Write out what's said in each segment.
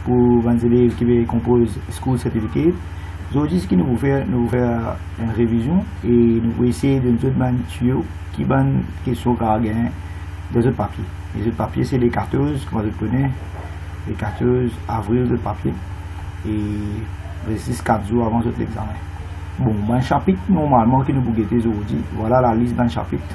pour les élèves qui composent School Certificate. Aujourd'hui, ce qui nous fait une révision et nous allons essayer de nous manipuler qui va une question qu'on a gagné des autres papiers. Les autres papiers, c'est les carteuses, comme vous connaissez, les carteuses avril de papier et 6-4 jours avant l'examen. Bon, un chapitre normalement que nous vous guetter aujourd'hui, voilà la liste d'un chapitre.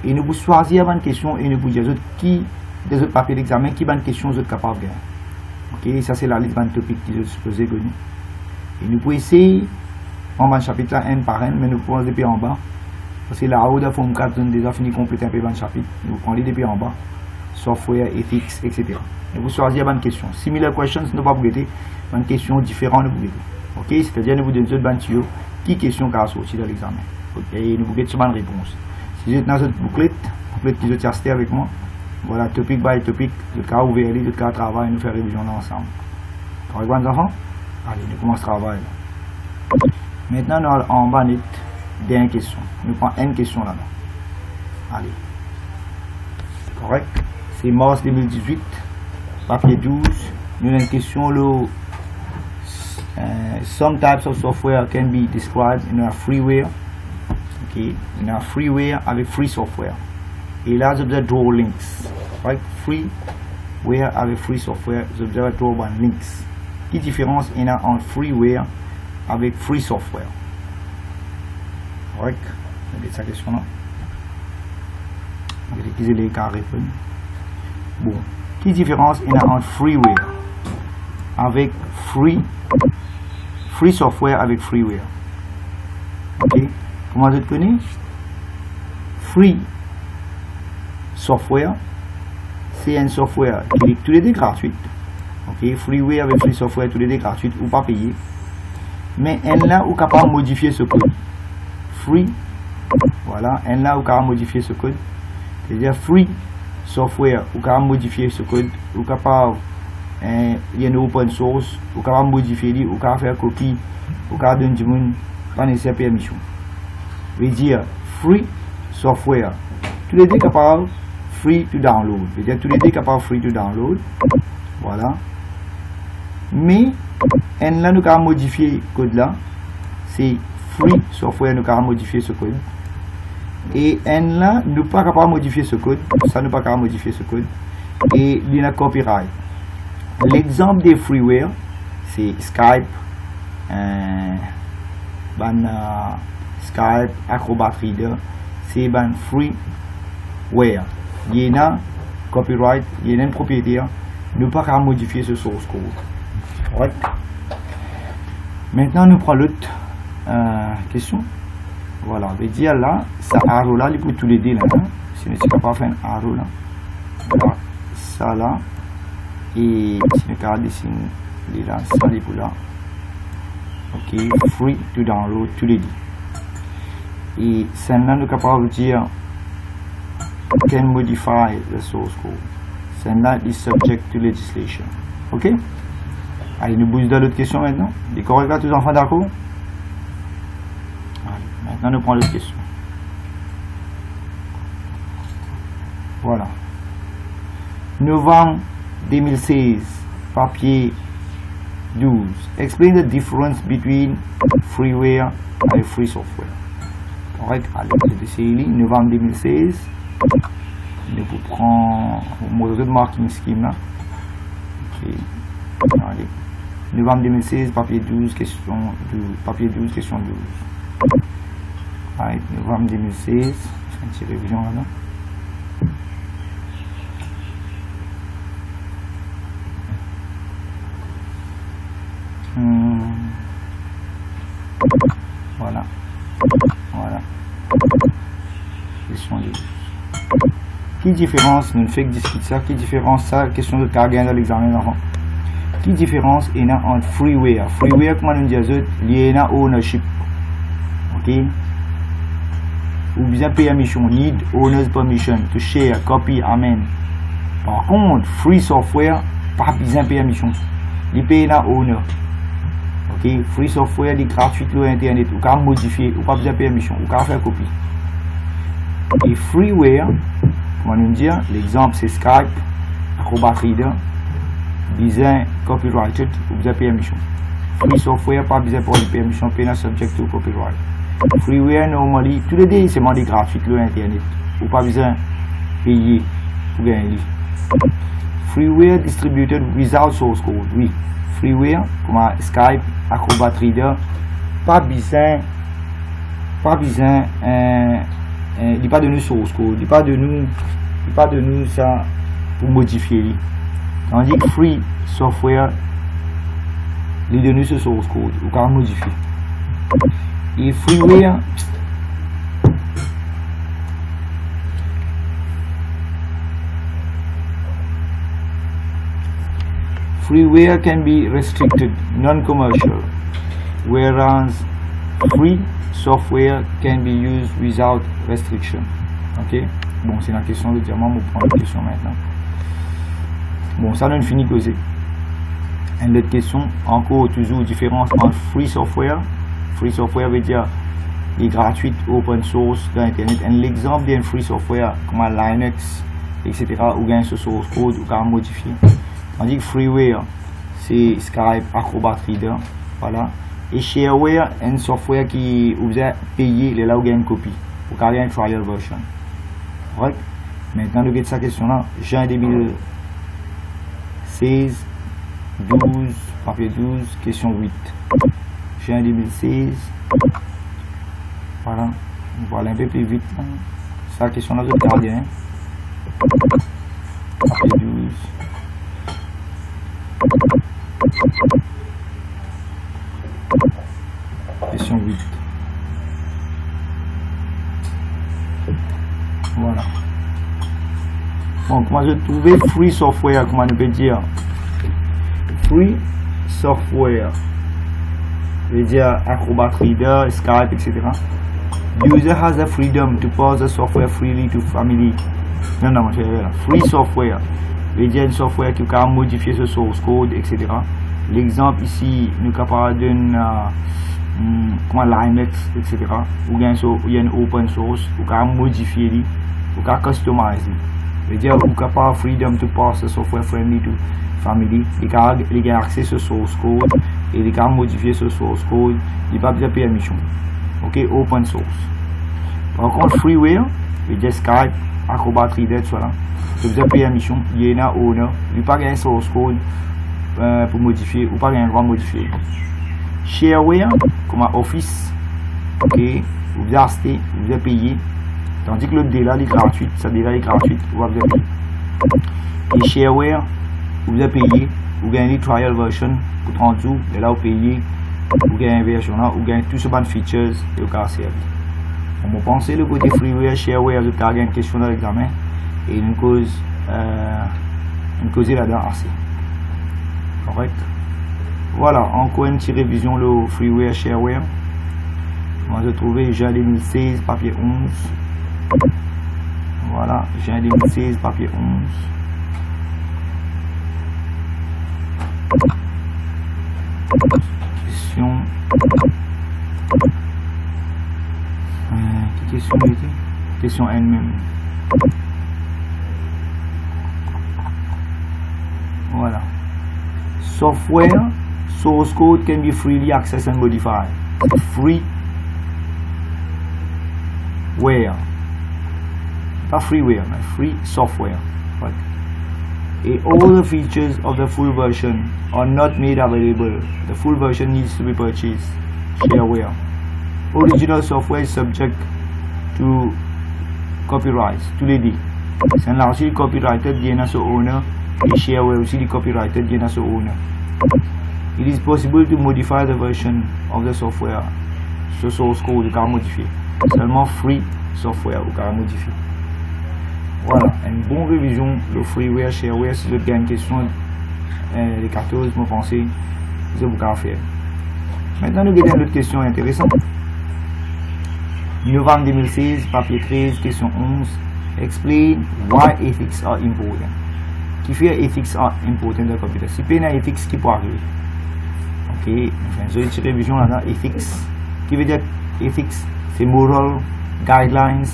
Et nous vous choisir une question et nous vous dire qui des autres papiers d'examen, qui va une question vous êtes capable de gagner. Ok, ça c'est la liste d'un topic qui est supposé gagner. Et nous pouvons essayer, on va chapitre là, un par un, mais nous pouvons depuis en bas. Parce que là-haut, de forme 4, nous avons déjà fini de compléter un peu le chapitre. Nous prenons les depuis en bas. Software, ethics, etc. Et vous choisissez une question. Similar questions, nous ne pas vous guetter. Une question différente, nous vous guetter. Ok, c'est-à-dire nous vous donnons une banture qui question qui a sorti dans l'examen. Et nous vous guettons sur une réponse. Si vous êtes dans cette bouclette qui est testée avec moi, voilà, topic by topic, le cas ouvert, le cas travail, nous faire révision là ensemble. Vous voyez les enfants? Allez, nous commençons le travail. Maintenant, nous allons en bas net, dernière question. Nous prenons une question là-bas. Allez. Correct? C'est mars 2018, papier 12. Nous avons une question là. Some types of software can be described in a freeware. Okay, in a freeware avec free software. Et là, je vais draw links. Right? Freeware avec free software, je vais draw links. Quelle différence il y a entre freeware avec free software? Right? Regardez cette question-là. Regardez qui les cas répondent. Bon. Quelle différence il y a entre freeware avec free software avec freeware? Ok? Comment je te connais? Free software, c'est un software qui est tous les deux gratuit. Ok? Freeware avec free software, tous les deux gratuit ou pas payé. Mais elle là où capable de modifier ce code. Free, voilà, elle là où capable de modifier ce code. C'est-à-dire free software ou capable de modifier ce code, ou capable il y a une open source, ou capable de modifier, ou capable de faire copie, ou capable de donner du monde, pas nécessaire permission. Veut dire free software, tous les deux capables free to download, veut dire tous les deux capables free to download, voilà. Mais en là nous avons modifié ce code là, c'est free software nous avons modifié ce code, et en là nous pas capable de modifier ce code, ça nous pas capable de modifier ce code, et il y a copyright. L'exemple des freeware c'est Skype, Skype, Acrobat Reader, c'est un freeware. Il y a un copyright, il y a un propriétaire, nous ne pouvons pas modifier ce source code. Ouais. Maintenant, nous prenons l'autre question. Voilà, on va dire là, ça arrow là, il faut tous les deux là. Hein? Si nous ne pouvons pas faire un arrow là, voilà, ça là, et si nous regardons ici, là, ça il faut là. Ok, free to download tous les deux. Et celle-là, nous sommes capables de dire can modify the source code. Celle-là is subject to legislation. Ok? Allez, nous bougons dans l'autre question maintenant. Les corrects là, tous les enfants d'accord? Allez, maintenant nous prenons l'autre question. Voilà. Novembre 2016, papier 12. Explain the difference between freeware and free software. Correct? Allez, c'est novembre 2016. Je vous prends le marking scheme là. Ok. Allez. Novembre 2016, papier 12, question 12. Papier 12, question 12. Allez, novembre 2016. Je fais une petite révision là. Voilà. Voilà. Question 12. Quelle différence, nous ne faisons que discuter ça, quelle différence ça, question de cargan dans l'examen d'enfant. Quelle différence il y a entre freeware? Freeware, comment nous disons, il y a ownership. Ok? Ou bien permission, need owner's permission to share, copy, amen. Par contre, free software, pas besoin de permission. Il paye la owner. Ok? Free software, il est gratuit sur internet, ou quand modifier, ou pas besoin de permission, ou quand faire copie. Et freeware, comment nous dire, l'exemple c'est Skype, Acrobat Reader, besoin copyrighted ou besoin permission. Free software pas besoin pour permission, pas subject to copyright. Freeware normally tous les deux c'est demandé gratuit sur internet ou pas besoin payer pour gagner. Freeware distributed without source code. Oui, freeware comme Skype, Acrobat Reader, pas besoin il n'est pas de nous source code, il n'est pas de nous ça pour modifier. Tandis que free software il donne ce source code ou quand modifier. Et freeware can be restricted, non-commercial, whereas free software can be used without restriction. Ok, bon, c'est la question de diamant. On prend la question maintenant. Bon, ça nous finit causer. Une autre question, encore toujours différence entre free software. Free software veut dire il est gratuit, open source dans internet. Un exemple d'un free software comme Linux, etc. ou gain ce source code ou quand modifier. Tandis que freeware c'est Skype, Acrobat Reader, voilà. Et shareware un software qui vous a payé les là où gagne une copie ou quand il y a une trial version. Right? Maintenant le gars de sa question là, juin 2016, 12, papier 12, question 8. Juin 2016. Voilà. On va aller un peu plus vite. Ça question là de gardien. Papier 12. Question 8. Voilà. Bon, comment je trouver free software, comment on peut dire? Free software veut dire Acrobat Reader, Skype, etc. User has the freedom to pause the software freely to family. Non, non, je vais là. Free software veut dire une software qui peut modifier ce source code, etc. L'exemple ici, nous sommes capables d'une comme Linux, etc. Ou bien il y a une open source, ou peut modifier, ou peut customiser. Veut dire ou capable freedom to pass the software friendly to family. Il a accès à ce source code et il a modifier ce source code. Il n'a pas besoin de permission. Ok, open source. Par contre, freeware, veut dire Skype, Acrobat Reader, tout ça. Il a besoin de permission. Il y a un owner. Il n'a pas de source code pour modifier ou pas un droit modifier. Shareware, comme Office, ok, vous devez acheter, vous devez payer. Tandis que le délai est gratuit, ça délai est gratuit, vous devez payer. Et shareware, vous devez payer, vous gagnez une trial version pour 30 jours, et là vous payez, vous gagnez une version là, vous gagnez tout ce genre de features et vous pouvez servir. On va penser le côté freeware, shareware, vous avez une question dans l'examen et une cause là-dedans assez. Correct. Voilà, encore une petite révision le freeware, shareware. On va trouver juin 2016, papier 11. Voilà, juin 2016, papier 11. Question. Question était? Question elle-même. Voilà. Software source code can be freely accessed and modified. Freeware. Not freeware, but free software. Right. All the features of the full version are not made available. The full version needs to be purchased. Shareware. Original software is subject to copyright. Tous les deux. C'est un article copyrighted bien à son owner. Et shareware aussi copyrighted bien à son owner. It is possible to modify the version of the software. Ce source code ou modifier. Seulement free software ou modifier. Voilà, une bonne révision le freeware, shareware. Si vous avez une question, les 14, vous pensez, vous avez beaucoup à faire. Maintenant, nous avons une autre question intéressante. Novembre 2016, papier 13, question 11. Explain why ethics are important. Qui fait ethics are important dans le computer? Si pas une ethics qui peut arriver. Ok, enfin, j'ai une révision là-dedans. Ethics, qui veut dire ethics, c'est moral guidelines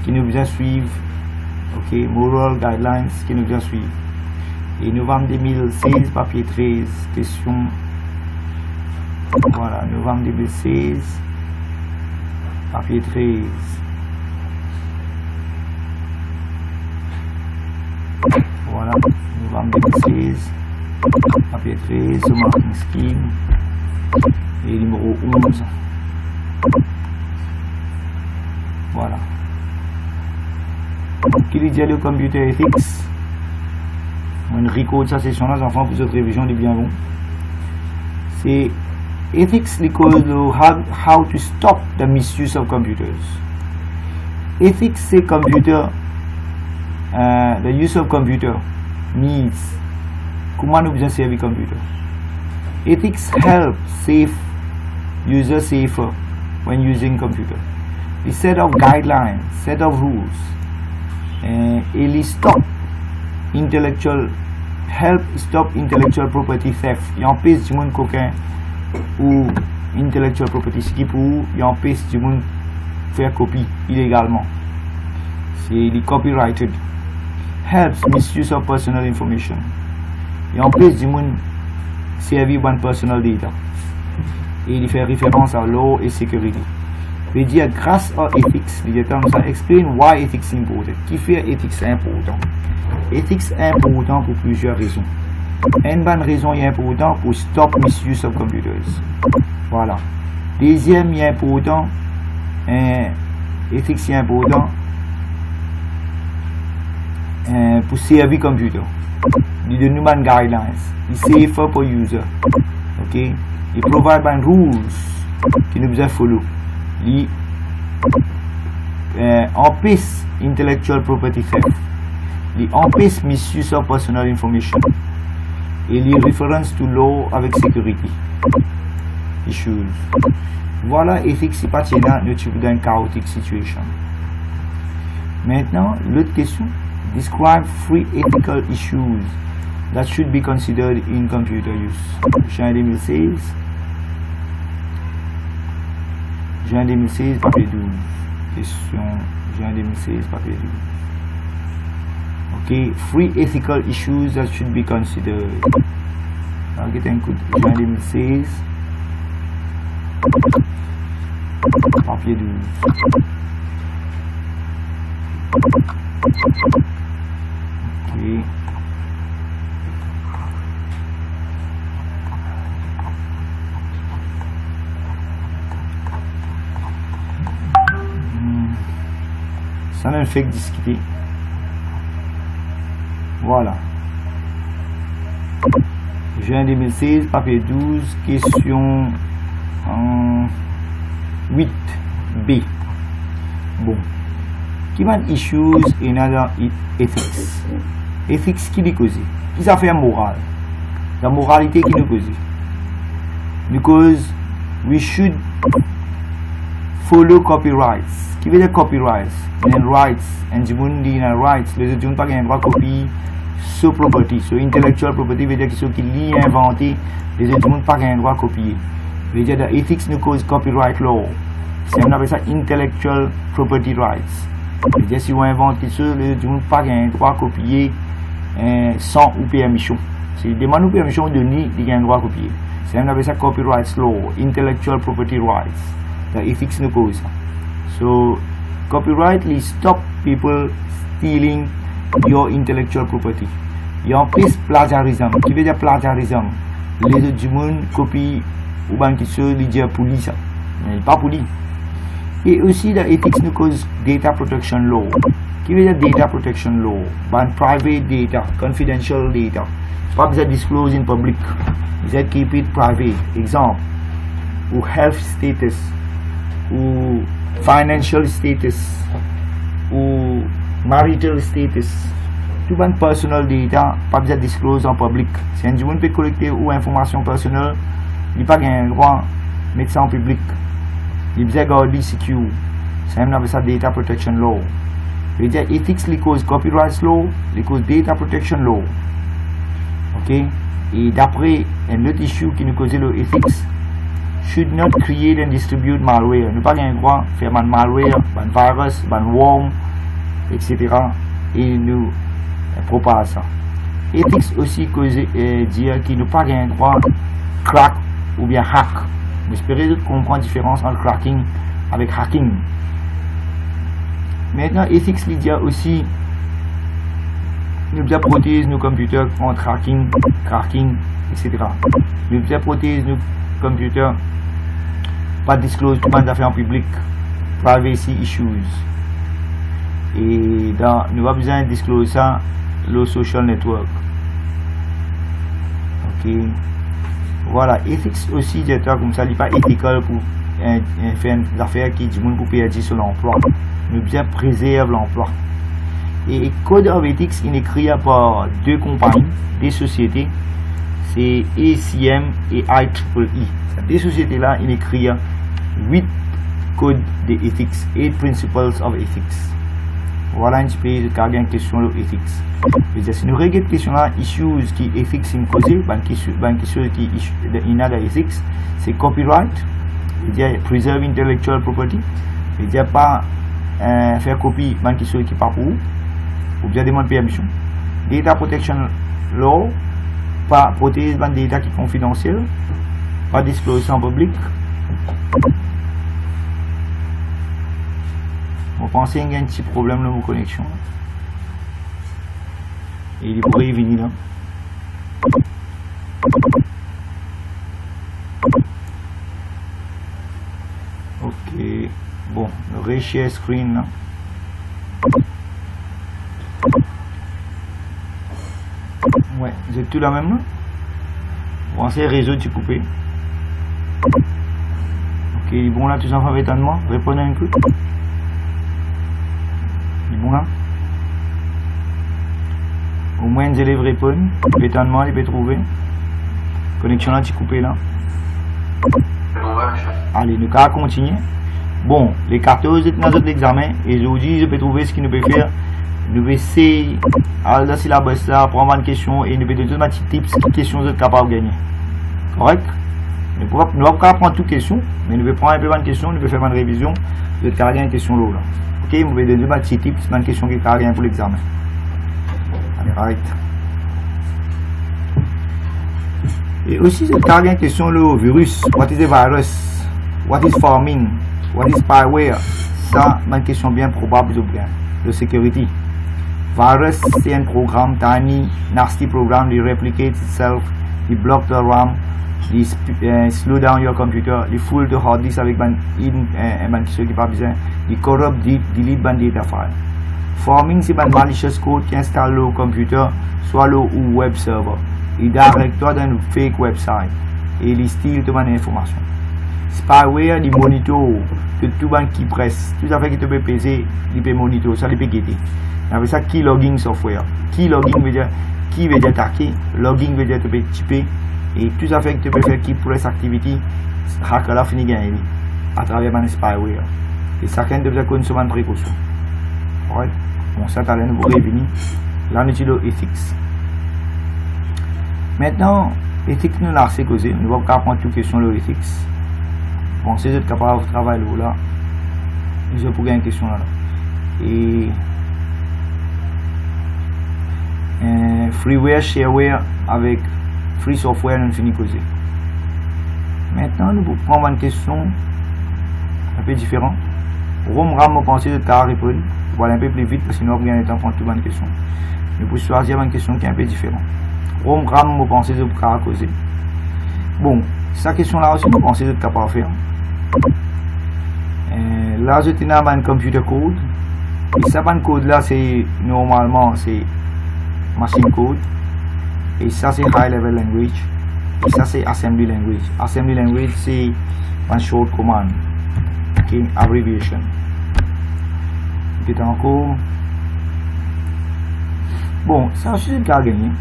qui nous besoin suivre. Ok, moral guidelines qui nous besoin suivre. Et novembre 2016, papier 13, question. Voilà, novembre 2016, papier 13. Voilà, novembre 2016, papier 13, marketing scheme. Et numéro 11. Voilà. Qui dit le computer ethics? On record sa session là, enfants, pour cette révision du bien bon. C'est ethics because how to stop the misuse of computers. Ethics c'est computer, the use of computer needs. Comment nous besoin servir computer? Ethics help safe user safer when using computer. A set of guidelines, set of rules, et stop intellectual help stop intellectual property theft. Il empêche du monde coquin ou intellectual property, ce qui pour il empêche du monde faire copie illégalement. C'est les copyrighted. Helps misuse of personal information. Il empêche du monde servir one personal data. Et il fait référence à law et sécurité. Il dit grâce à ethics, il dit comme ça, explain why ethics is important. Qui fait ethics important? Ethics est important pour plusieurs raisons. Une bonne raison est important pour stop misuse of computers. Voilà. Deuxième est important, ethics est important pour servir computer. Il donne nous des guidelines. Il safer for user. Ok. Il provide des rules qui nous besoin follow. Il empêche intellectual property theft. Il empêche misuse of personal information. Et il référence to law avec sécurité issues. Voilà, ethics c'est pas là nous sommes dans une chaotic situation. Maintenant, l'autre question. Describe 3 ethical issues that should be considered in computer use. Juin 2016. Juin 2016, papier 12. Question. Juin 2016, papier 12. Okay, 3 ethical issues that should be considered. I'll get un coup de Juin 2016. Papier 12. Okay. Ça ne fait que discuter. Voilà. Juin 2016, papier 12, question 8B. Bon. Qui va issues in other ethics? Ethics qui nous cause? Qui ça fait morale? La moralité qui nous cause? Because we should follow copyrights. Qui veut dire copyrights? And rights. And du monde dit rights. Les autres n'ont pas un droit de copie sur property. So intellectual property veut dire que ceux qui l'ont inventé, les autres n'ont pas un droit de copier. Veut dire que ethics nous cause copyright law. C'est on appelle ça intellectual property rights. Veut dire si on invente quelque chose, les autres n'ont pas un droit de copier sans ou permission. Si demande ou permission donnée, il y a un droit de copier. C'est on appelle ça copyright law, intellectual property rights. The ethics nous cause. So copyright will stop people stealing your intellectual property. Il y a un peu plagiarisme. Qui veut dire plagiarisme? Les autres du monde copient ou bien qui se disent pour lui ça. Mais pas pour lui. Et aussi la ethics nous cause data protection law. Qui veut dire data protection law? Ben private data, confidential data. Pas besoin de disclose in public. Vous êtes keep it private. Exemple, ou health status, ou financial status, ou marital status. Tout bon personal data, pas besoin de disclose en public. Si un monde peut collecter ou information personnelle, il n'a pas un droit de mettre ça en public. Il besoin de garder secure. C'est même ça data protection law. Il veut dire ethics les cause copyright law, les cause data protection law. Ok? Et d'après un autre issue qui nous causait le ethics, should not create and distribute malware. Nous pas un droit de faire un malware, un virus, un worm, etc. Et nous propage ça. Ethics aussi dire qu'il n'a pas un droit crack ou bien hack. J'espère comprendre la différence entre cracking avec hacking. Maintenant, ethics il dit aussi nous devons protéger nos computers contre hacking, cracking, etc. Nous devons protéger nos computers pas disclose tout le monde affaires en public, privacy issues. Et nous avons besoin de disclose ça le social network. Ok. Voilà, ethics aussi, j'ai comme ça, il n'est pas ethical pour faire des affaires qui disent pour perdre sur l'emploi. Nous devons préserver l'emploi. Et Code of Ethics il est écrit par deux compagnies, des sociétés, c'est ACM et IEEE. Ces sociétés-là, il écrit 8 codes d'ethics, 8 principles of ethics. Voilà un petit peu de question de ethics. Si nous regardons question là, issues qui ethics sont causées, question qui in other ethics, c'est copyright, preserve intellectual property, pas faire copie, question qui pas pour vous. Ou bien demande permission. Data protection law, pas protéger les data qui sont confidentiels, pas disclosure en public. On pense qu'il y a un petit problème dans vos connexions. Et il pourrait venir là. Ok, bon, le share screen là. Ouais, c'est tout la même là. Bon, c'est réseau tu coupé. Ok, bon là, tous enfants étonnement, répondez un coup. Bon là. Au moins, les élèves répondent. Étonnement, ils peuvent trouver. Connexion là, tu coupé là. Allez, nous allons continuer. Bon, les 14 dans notre examen, et aujourd'hui, je peux trouver ce qu'ils nous peut faire. Nous allons essayer, à la syllabus là, prendre une question et nous allons donner des petits tips, quelles questions vous êtes capable de gagner. Correct? Nous ne pouvons pas prendre toutes les questions, mais nous allons prendre un peu de questions, nous allons faire une révision, vous êtes carré une question là. Ok, nous allons donner des petits tips, une question qui est carré pour l'examen. Allez, arrête. Et aussi, vous êtes carré une question le virus. What is a virus? What is farming? What is spyware? Ça, c'est une question bien probable de sécurité. Virus, c'est un programme tiny, nasty programme qui replicate itself, qui bloque the RAM, qui slow down your computer, qui full the hard disk avec un qui n'est pas besoin, qui corrupt, delete ban data file. Farming, c'est un malicious code qui installe le computer, soit le ou web server. Il direct dans un fake website et il style toute l'information. Spyware, il monitor que tout le monde qui presse, tout ça fait qu'il peut peser, il peut monitor, ça il peut guetter. Avec ça, keylogging software. Keylogging veut dire qui veut dire attaquer, logging veut dire tu peux typer, et tout ça fait que tu peux faire key press activity, hacker là finit gagner à travers un spyware. Et chacun doit consommer une précaution. Alright? Bon, ça t'as nous revenir. Là, nous utilisons ethics. Maintenant, ethics nous l'a assez causé. Nous allons prendre toute question de ethics. Bon, si vous êtes capable de travailler là, je vais poser une question là. Et freeware, shareware avec free software, nous finissons causer. Maintenant, nous prendre une question un peu différente. ROM-RAM, vous pensez de ta répondre. Voilà un peu plus vite parce que nous avons gagné le temps pour toute une question. Mais pour choisir une question qui est un peu différente. ROM-RAM, vous pensez de ta causer. Bon, cette question-là aussi, vous pensez de capable de faire. Là, je tenais à un computer code. Et ça, un code là, c'est normalement c'est machine code. Et ça, c'est high level language. Et ça, c'est assembly language. Assembly language, c'est un short command. Ok, abbreviation. Ok, encore. Bon, ça aussi, c'est le cas gagné.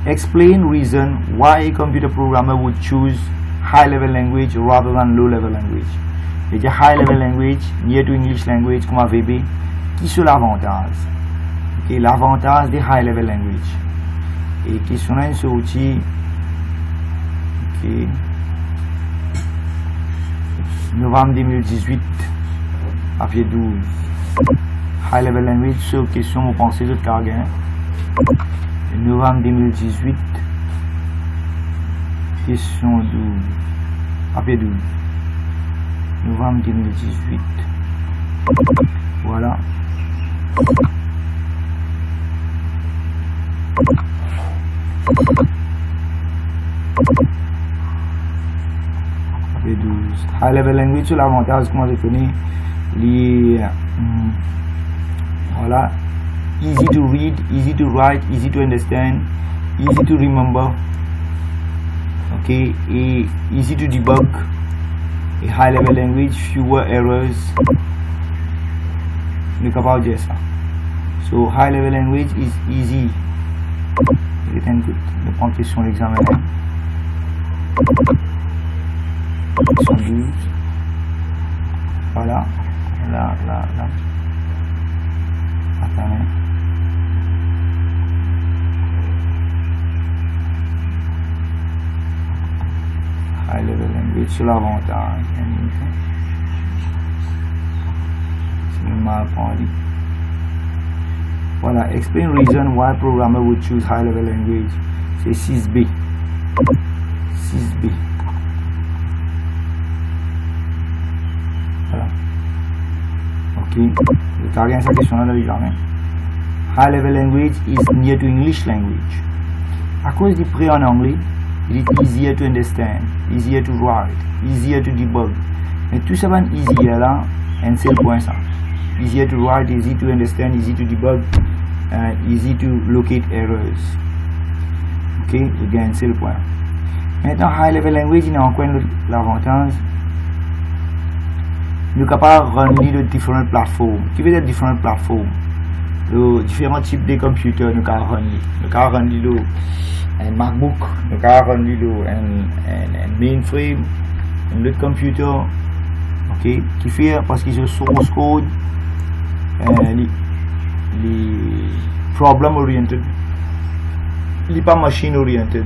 Explain reason why a computer programmer would choose high level language rather than low level language. Et dire high level language, near to English language comme AVB, qui sont l'avantage? Okay, l'avantage des high level language. Et qui sont là sur outil. Okay. Novembre 2018, papier 12. High level language, sur question, vous pensez de cargan. Novembre 2018. Question 12. Papier 12. Novembre 2018. Voilà. Papier 12. High level language, sur l'avantage, comment je connais, voilà. Easy to read, easy to write, easy to understand, easy to remember. Okay, easy to debug. A high level language, fewer errors. Nous capable de dire ça. So high level language is easy. Je prends question l'examen. Question 12. Voilà. Là. Attendez. High level language sur l'avantage. C'est le mal appris. Voilà, explain reason why programmer would choose high level language. C'est 6B. 6B. Voilà. Ok. Le carré sa question là dans l'examen. High level language is near to English language. À cause du pré en anglais, it is easier to understand, easier to write, easier to debug. Mais tout ça va easier là, et c'est le point ça. Easier to write, easy to understand, easy to debug, easy to locate errors. Ok, again, c'est le point. Maintenant, high level language, il y a encore l'avantage. Nous sommes capables de rendre de différentes plateformes. Qui veut dire différentes plateformes? De différents types de computers, nous sommes capables de rendre un MacBook, nous sommes capables de rendre un mainframe, un autre computer. Ok, qui fait parce qu'ils ont source code, les problem oriented, les pas machine oriented.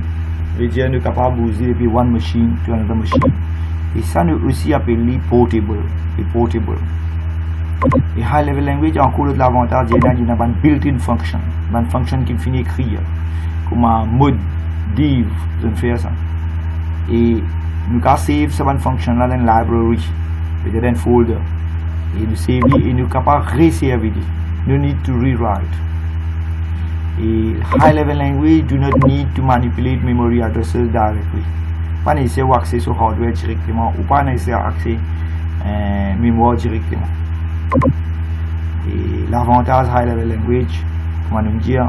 Je veux dire, nous sommes capables de bouger depuis one machine to another machine. Et ça nous aussi appelé portable. Et portable. Et high level language encore de l'avantage, il y a une built-in function, une fonction qui finit écrire, comme un mode div, je fais ça. Et nous avons save cette fonction là dans la library, dans un folder. Et nous save et nous sommes capables de reserver. No need to rewrite. Et high level language do not need to manipulate memory addresses directly. Pas nécessaire d'accéder sur hardware directement ou pas nécessaire d'accéder mémoire directement. Et l'avantage high level language, comment nous dire,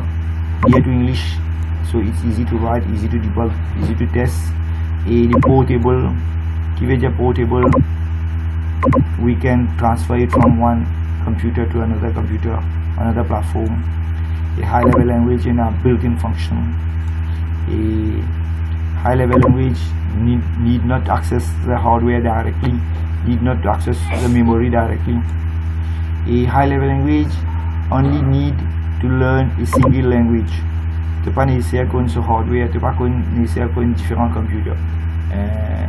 near to English, so it's easy to write, easy to debug, easy to test. Et les portable, qui veut dire portable, we can transfer it from one computer to another computer, another platform. A high level language in a built-in function. A high level language need not access the hardware directly, need not access the memory directly. A high level language only need to learn a single language. Tu n'es pas nécessaire qu'on sur hardware, tu n'es pas nécessaire qu'on différents computers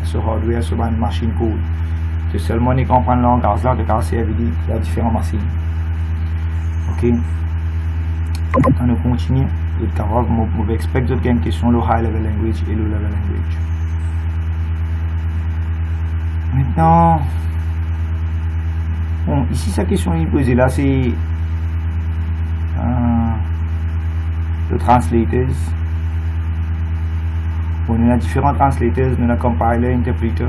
sur hardware, sur une machine code. Tu seulement ne comprends le langage là, tu as servir à différentes machines. Ok. On nous continue. Je vais expliquer une question le high level language et le level language. Maintenant, bon, ici sa question est posée là, c'est le translators. Bon, nous avons différents translators, nous avons compiler, interpreter,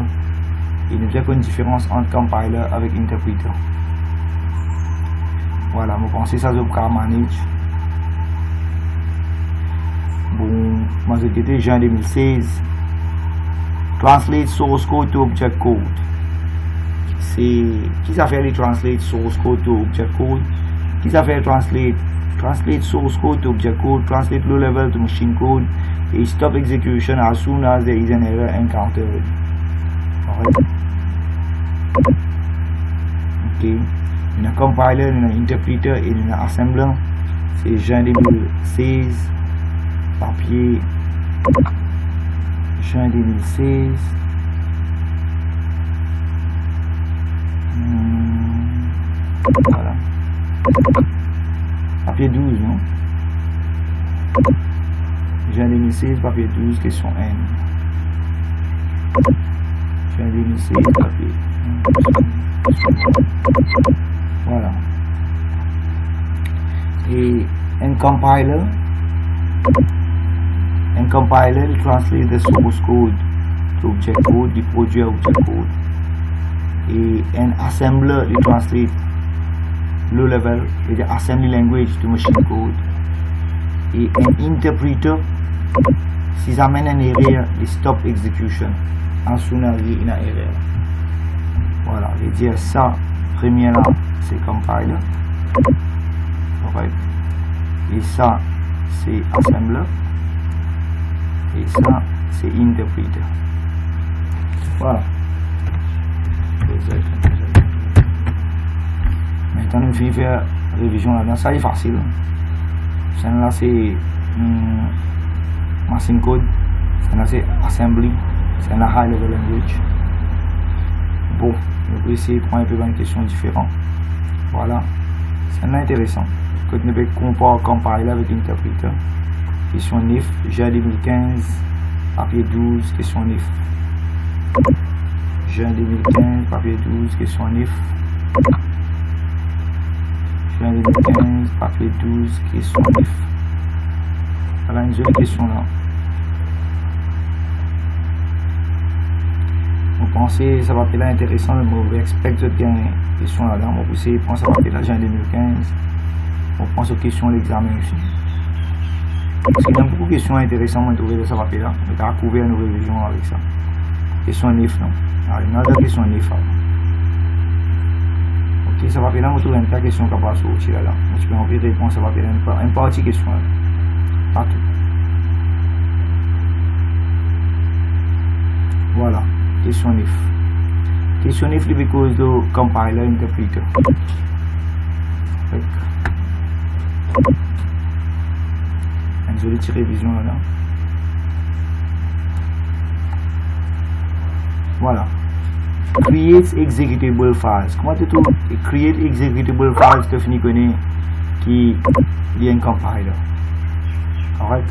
et nous avons une différence entre compiler avec interpreter. Voilà, je pense que ça je manage. Bon, moi c'était juin 2016. Translate source code to object code. C'est qui ça fait les translate source code to object code? Qui ça fait translate source code to object code, translate low level to machine code, et stop execution as soon as there is an error encountered. Ok. Il y a un compiler, il y a un interpreter et il y a un assembler. C'est juin 2016. Papier juin 2016. Voilà. Papier 12, non? Juin 2016, papier 12, question N. Juin 2016, papier 1. Voilà. Et un compiler il translate the source code to object code, il produit object code. Et un assembler il translate low level, c'est-à-dire assembly language to machine code. Et un interpreter, s'ils amènent une erreur, il stop execution. En sous-erreur, il y a une erreur. Voilà, je vais dire ça, premier là, c'est compiler. Right. Et ça, c'est assembler. Et ça, c'est interpreter. Voilà. Maintenant, nous allons faire révision là-dedans. Ça est facile. Là, c'est machine code. Là, c'est assembly. C'est la high level language. Bon, on peut essayer de prendre un peu une question différente. Voilà. C'est intéressant. Quand nous pouvons comparer compiler avec interpreter. Question NIF, juin 2015, papier 12, question NIF. Juin 2015, papier 12, question NIF. Juin 2015, papier 12, question NIF. Voilà une jolie question là. On pensait que ça va être là intéressant, mais on expecte de gagner question là. On va essayer de prendre ça va être là, juin 2015. On pense aux questions de l'examen aussi. Parce qu'il y a beaucoup de questions intéressantes à trouver de ça va être là. On va couvrir une révision avec ça. Question NIF, non. Alors, il y a une autre question NIF. Ok, ça va être là, on trouve une tas de questions qui va sortir là. Tu peux envoyer des réponses, ça va être une partie question là. Partout. Voilà. Question NIF. Question NIF because the compiler interpreter. Une jolie petite révision là. Voilà. Create executable files. Comment tu trouves create executable files que tu connais qui est un compiler? Alright.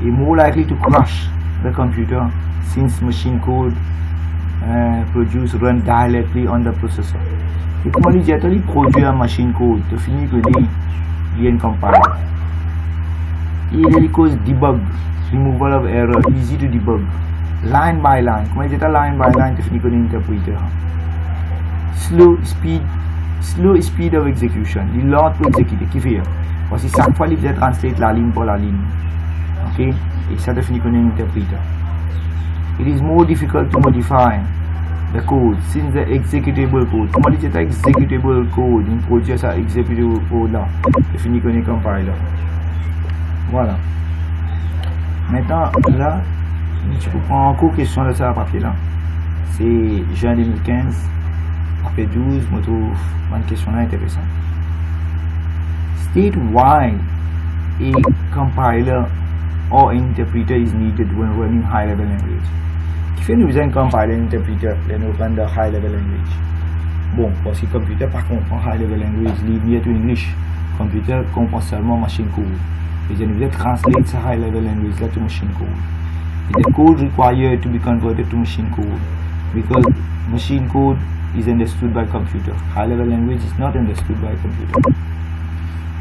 It's more likely to crash the computer since machine code produce run directly on the processor. Et comment il dit à produire un machine code, tu finis que il y a un compiler. Il cause debug, removal of error, easy to debug, line by line. Comment il dit line by line, tu finis que l'interpréter. Slow speed of execution, il lent pour exécuter, qui fait? Parce que chaque fois il fait translate la ligne pour la ligne. Ok? Et ça définit que l'interpréter. It is more difficult to modify the code since the executable code. Comment dit c'est executable code? Il produit ça executable code là. Définit que les compiler. Voilà. Maintenant là, tu peux prendre encore question de ça à papier là. C'est juin 2015, papier 12. Je trouve une question là intéressante. State why a compiler or interpreter is needed when running high level language. Qui fait nous besoin de compiler un interpreter et nous run the high level language. Bon, parce que le computer par contre comprend high level language, linear to English. Le computer comprend seulement machine code. Et nous devons translate ce high level language là to machine code. And the code required to be converted to machine code because machine code is understood by computer. High level language is not understood by computer.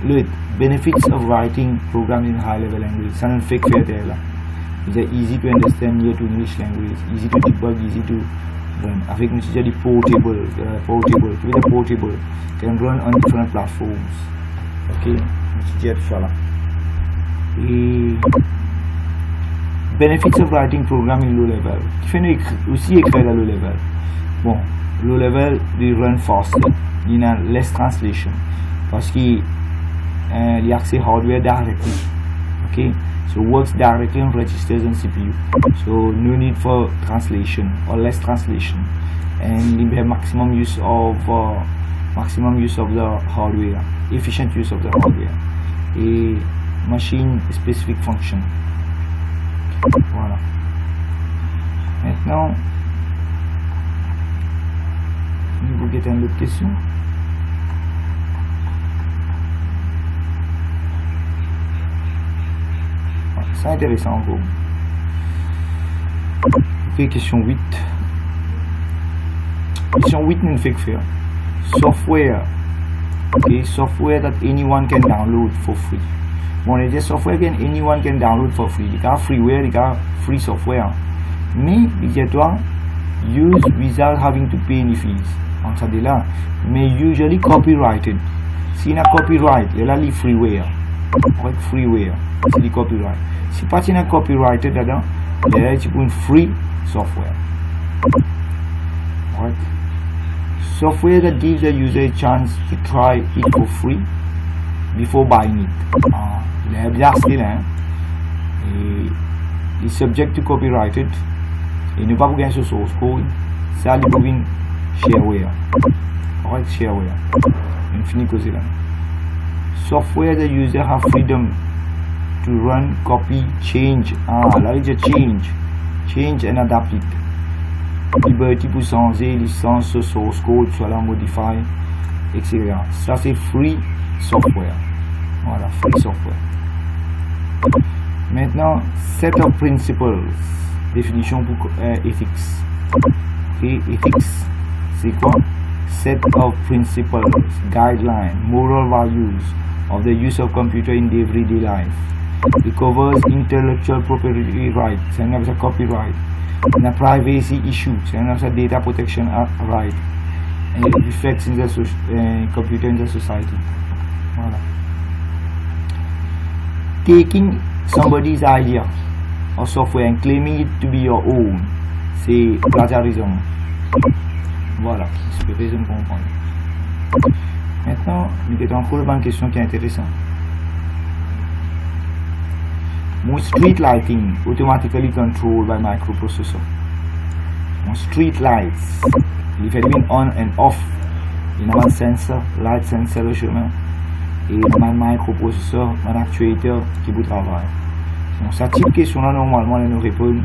Look, benefits of writing programs in high level language. C'est un fake fait là. It's easy to understand here to English language, easy to debug, easy to run. Avec nous c'est dit portable, portable, can run on different platforms. Ok, c'est dit ça là. Et benefits of writing program in low level. Qui fait nous aussi écrire à low level. Bon, low level they run faster, il y a less translation parce qu'il y a accès hardware directly. Okay, so works directly on registers and CPU, so no need for translation or less translation, and we have maximum use of the hardware, efficient use of the hardware, a machine specific function. Voilà. Maintenant, vous avez une autre question? C'est intéressant encore. Ok, question 8. Question 8 nous fait que faire. Software. Okay, software that anyone can download for free. Bon, on dit software that anyone can download for free. Il y a freeware, il y a free software. Mais, il y a toi, use without having to pay any fees. Donc ça dit là. Mais usually copyrighted. Si il y a copyright, il y a les freeware. Avec freeware, c'est du copyright. Si pas il y a copyrighted là-dedans, il y a une free software. Right. Software that gives the user a chance to try it for free before buying it. Il est bien style, hein. Et il est subject to copyrighted. Et ne pas vous gagner sur source code. Ça, il faut une shareware. Right, shareware. On finit cause là. Software the user have freedom to run, copy, change. Là il y a change and adapt it. Liberty pour changer licence, source code, soit la modify, etc. Ça c'est free software. Voilà, free software. Maintenant, set of principles. Définition pour ethics. Okay, ethics, c'est quoi? Set of principles, guidelines, moral values of the use of computer in everyday life. It covers intellectual property rights, c'est un copyright, and privacy issues, c'est un data protection right, and it affects in the computer in the society. Voilà. Taking somebody's idea or software and claiming it to be your own, c'est plagiarisme. Voilà, c'est ce que je comprends. Maintenant, nous avons encore une question qui est intéressante. Mon street lighting automatically controlled by microprocessor. Mon street lights, il fait on and off. Il y a un sensor, light sensor le chemin. Et il y a un microprocesseur, un actuateur qui vous travaille. Donc, cette type de question là, normalement, nous répondons.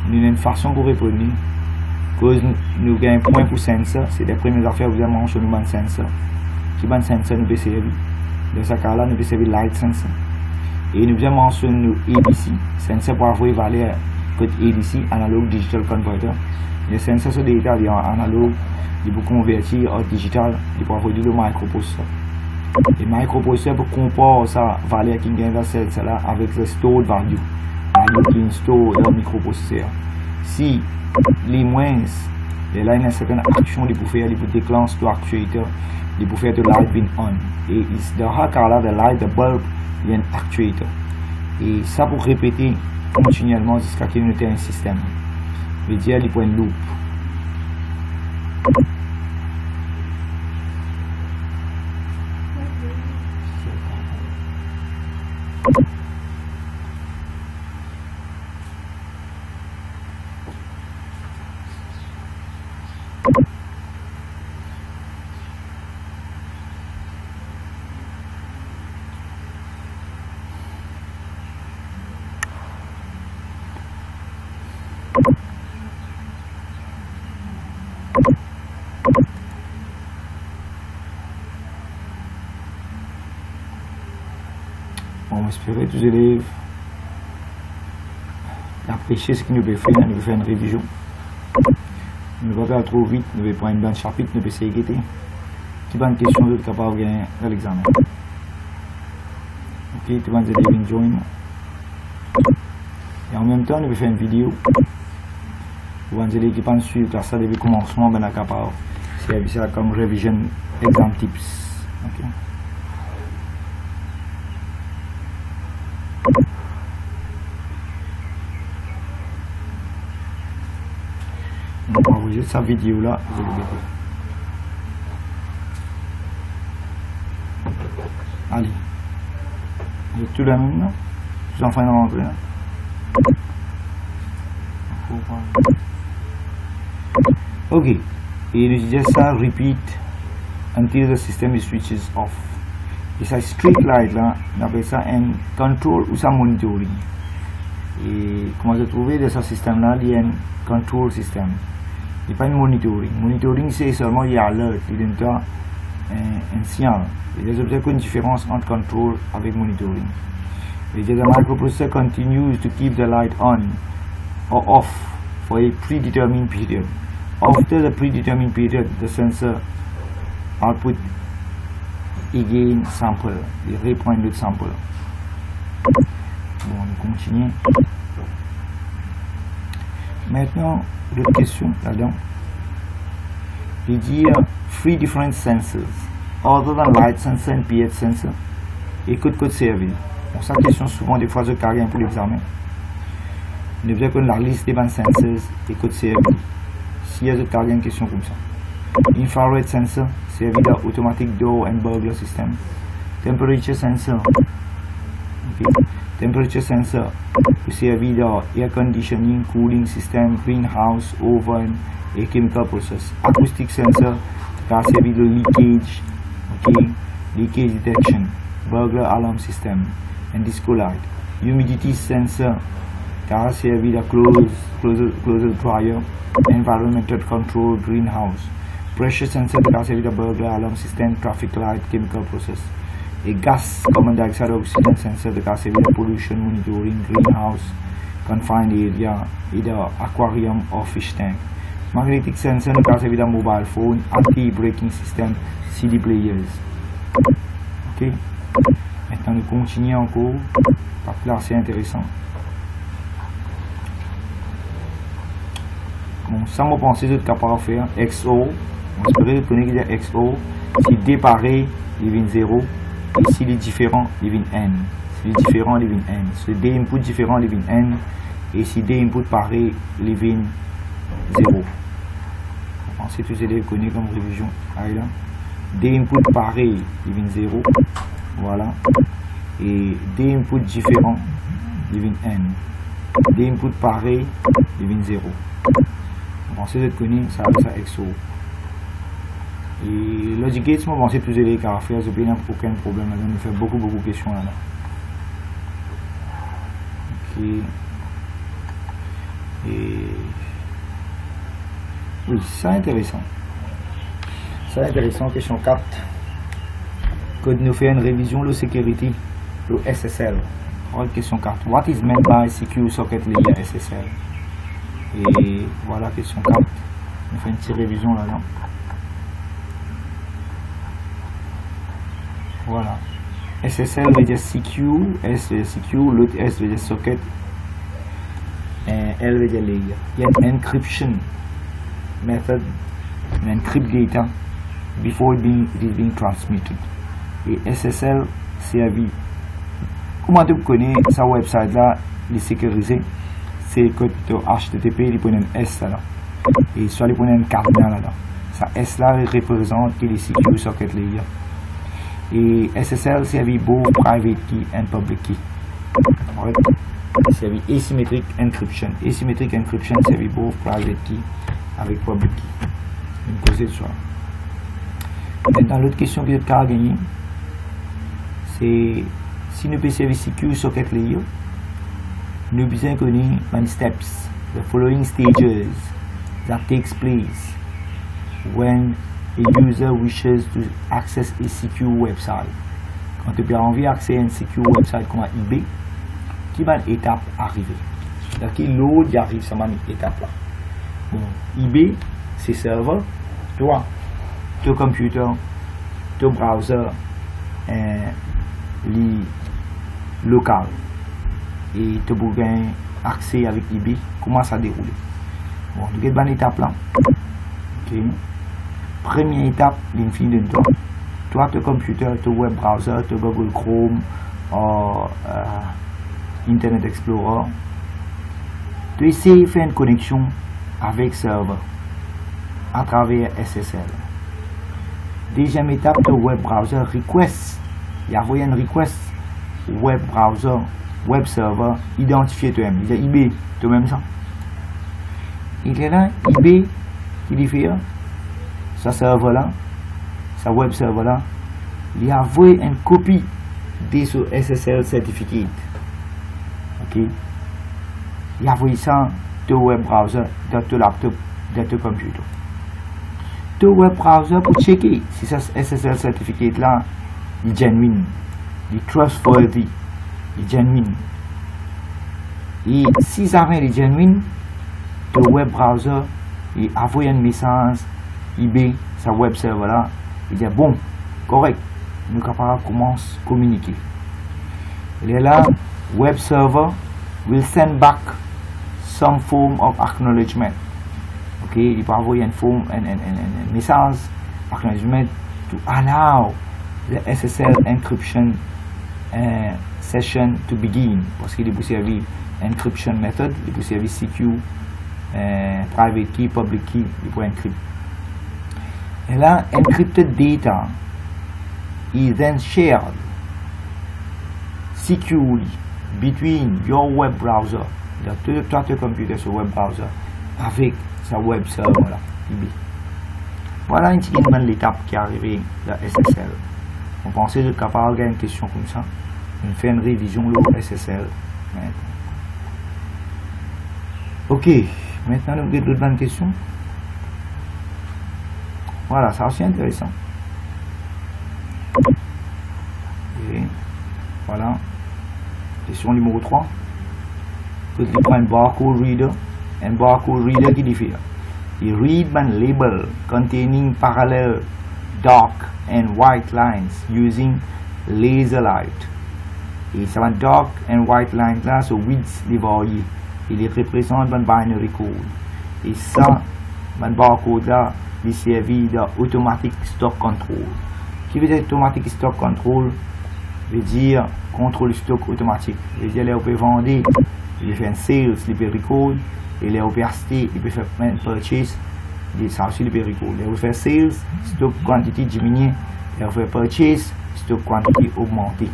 Nous avons une façon pour répondre. Cause nous avons un point pour sensor, c'est les premières affaires que vous avez mentionné dans le sensor. Qui est sensor nous peut servir. Dans ce cas-là, nous peut servir light sensor. Et nous avons mentionné ADC, sensor pour avoir valeur code ADC, analog digital converter. Les sensors sont des états analogue, ils peuvent convertir en digital, ils peuvent avoir du microprocesseur. Et microprocesseur peut comparer sa valeur qui gagne dans celle-là avec le stored value, qui est stored dans le microprocesseur. Si les moins, là il y a une certaine action qu'ils peuvent faire, ils peuvent déclencher l'actuateur, ils peuvent faire de light being on. Et dans ce cas-là, de light, de bulb, il y a un actuateur. Et ça pour répéter continuellement jusqu'à qu'il y ait un système. Je veux dire, il faut une loop. On espère tous les élèves apprécier ce que nous devons faire. Nous devons faire une révision. Nous ne devons pas faire trop vite. Nous devons prendre une bonne chapitre. Nous devons essayer de guetter. Qui bonne question de capable de gagner dans l'examen. Ok, tout le monde est join. Et en même temps, nous devons faire une vidéo. Vous allez dire qu'ils pensent suivre ça depuis le commencement, ben capable. C'est ça comme révision exam tips. Okay. On va envoyer cette vidéo là. Allez. Vous êtes tous là maintenant? J'en fais une rentrée là. Ok. Et il dit ça, repeat until the system is switches off. Et ça, street light là, on appelle ça un control ou ça monitoring. Et comment je trouve de ce système là, il y a un control system. Il n'y a pas de monitoring. Monitoring, c'est seulement il y a alert, il y a un signal. Il y a une différence entre control avec monitoring. The microprocessor continues to keep the light on or off for a predetermined period. After the predetermined period, the sensor output again sample, il reprend l'autre sample. Bon, on continue. Maintenant, l'autre question là-dedans. Il dit 3 different sensors other than light sensor and pH sensor et code servi. Bon, ça question souvent des fois je cargue pour l'examen. Ne veut dire que la liste des sensors et code servi. Si il y a une question comme ça. Infrared sensor, servi dans automatic door and burglar system. Temperature sensor. Okay. Temperature sensor, servi dans air conditioning, cooling system, greenhouse, oven et chemical process. Acoustic sensor, servi de leakage, okay. Leakage detection, burglar alarm system, and disco light. Humidity sensor, servi de closer dryer, environmental control, greenhouse. Pressure sensor, servi de burglar alarm system, traffic light, chemical process. Et gas carbon dioxide oxygen sensor, servi de pollution monitoring, greenhouse, confined area et de aquarium or fish tank. Magnetic sensor, servi de mobile phone, anti-braking system, CD players. Ok. Maintenant, nous continuons encore. Parce que là, c'est intéressant. Bon, ça m'a pensé de capable faire XO. On espère reconnaître que XO, si D pareil, il vient 0. Et s'il est différent, il vient N. S'il est différent, il vient N. Si D input différent, il vient N. Et si D input pareil, il vient 0. On sait tous les connaître comme révision. Allez là. D input pareil, il vient 0. Voilà. Et D input différent, il vient N. D input pareil, il vient 0. On sait que ça XO. Et Logic Gates, moi, c'est tous les caractères, je n'ai aucun problème là, on fait beaucoup de questions là. Ok. Et oui, c'est intéressant. C'est intéressant, question 4. Code nous fait une révision de sécurité, le SSL. Question 4. What is meant by Secure Socket Layer SSL? Et voilà, question 4. On fait une petite révision là-dedans. Voilà. SSL veut dire secure, S veut dire secure, l'autre S veut dire socket, et L veut dire layer. Il y a une encryption method, une encrypt data before it is being transmitted. Et SSL servi. Comment tu connais sa website là, il est sécurisé? C'est que tu HTTP, il prenait un S là. Et soit il prenait un cardinal là. Ça S là représente qu'il est secure socket layer. Et SSL servi both private key and public key. Right? Servi asymmetric encryption. Asymmetric encryption servi both private key avec public key. Une cause de ça. Maintenant, l'autre question que je vais gagner, c'est si nous pouvons servir secure socket layer, nous besoin connaître les steps, the following stages that takes place when a user wishes to access a secure website. Quand tu as envie d'accéder à une secure website comme eBay, qui va l'étape arriver? C'est-à-dire que l'autre arrive sur cette étape-là. Bon, eBay, c'est serveur, toi, ton computer, ton browser, local. Et tu peux gagner accès avec eBay. Comment ça déroule? Bon, tu as une étape là. Ok. Première étape, l'infini de toi. Toi, ton computer, ton web browser, ton Google Chrome, Internet Explorer, tu essaies de faire une connexion avec serveur à travers SSL. Deuxième étape, ton web browser request. Il y a une request web browser, web server, identifié toi-même. Il y a eBay, toi-même ça. Il est là, eBay, qui dit faire. Sa serveur là, sa web server là, il a envoyé une copie de ce SSL certificate. Ok? Il a envoyé ça de web browser, de ton laptop, de ton computer. Ton web browser pour checker si ce SSL certificate là est genuine, est trustworthy. est genuine. Et si jamais est genuine, le web browser il envoie un message eBay sa web server là, il dit bon, correct, nous sommes capables de commencer à communiquer. Et là, web server will send back some form of acknowledgement. Ok, il peut envoyer un message acknowledgement to allow the SSL encryption session to begin, parce qu'il peut servir encryption method, il peut servir secure, private key, public key, il peut encrypter. Et là, encrypted data is then shared securely between your web browser, ton computer sur web browser, avec sa web server là, eBay. Voilà une petite l'étape qui est arrivée de SSL. On pensait être capable de gagner une question comme ça. On fait une révision de SSL. Ok, maintenant nous avons d'autres questions. Voilà, ça aussi intéressant. Et voilà. Question numéro 3. Vous avez un barcode reader. Un barcode reader qui diffère. Il read un label containing parallel dark and white lines using laser light. Et ça va dark and white lines là, so width les variés. Il les représente un binary code. Et ça, un barcode là, il servi d'automatic stock control. Qui veut dire automatic stock control? Veut dire contrôle stock automatique. Veut dire là, on peut vendre, il peut faire un sales, il peut record, et là, on peut acheter, il peut faire un purchase, ça aussi, il peut record. Là, on peut faire sales, stock quantity diminuer, là, on peut faire purchase, stock quantity augmenter.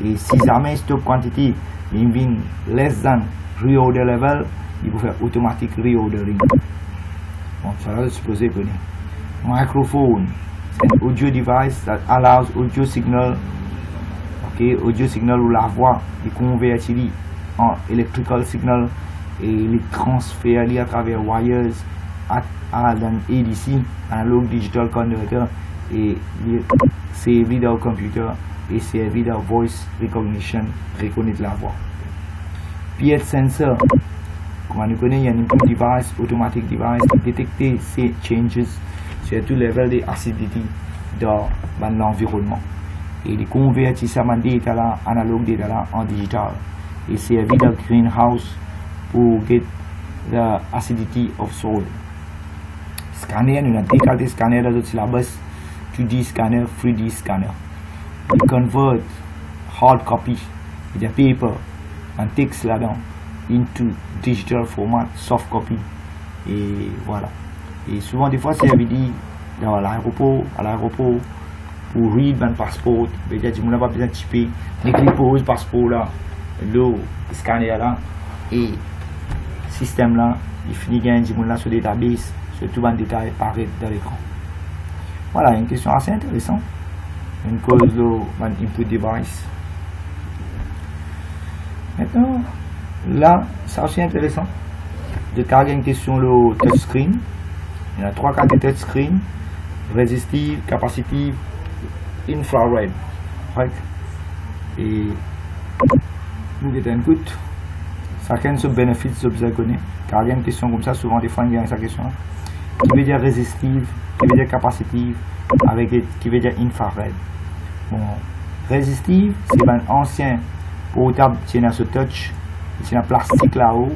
Et si jamais stock quantity il vient less than reorder level, il peut faire automatic reordering. Bon, ça là, supposé connaître. Microphone, c'est un audio device that allows audio signal, audio signal ou la voix, est converti en electrical signal et les transfère à travers wires à un ADC, analog digital converter, et servi dans le computer et servi dans voice recognition, reconnaître la voix. PH sensor, comme on connaît, il y a un input device, automatic device, qui détecte ces changes sur tout level d'acidité dans l'environnement. Et il convertit ça en data là, analogue data là, en digital. Et servi dans greenhouse pour get the acidity of soil. Scanner, nous avons des scanners dans notre syllabus, 2D scanner, 3D scanner. We convert hard copy, the paper and text là-dedans, into digital format, soft copy. Et voilà. Et souvent, des fois, c'est dit dans l'aéroport, pour read un passeport, peut-être que pas besoin de typer, mais qu'il pose passeport là, le scanner là, et système là, il finit gagner du monde là sur le database, sur tout le détail apparaît dans l'écran. Voilà, une question assez intéressante. Une cause de input device. Maintenant, là, c'est aussi intéressant de carrer une question le touchscreen. Il y a 3 cas de touchscreen: résistive, capacitive, infrared. Right? Et nous avons un coup. Chacun se bénéficie de ce qu'on connaît. Car il y a une question comme ça, souvent des fois il y a cette question. Qui veut dire résistive, qui veut dire capacitive, avec qui veut dire infrared. Bon, résistive, c'est un ancien portable qui est ce touch, qui est en plastique là-haut,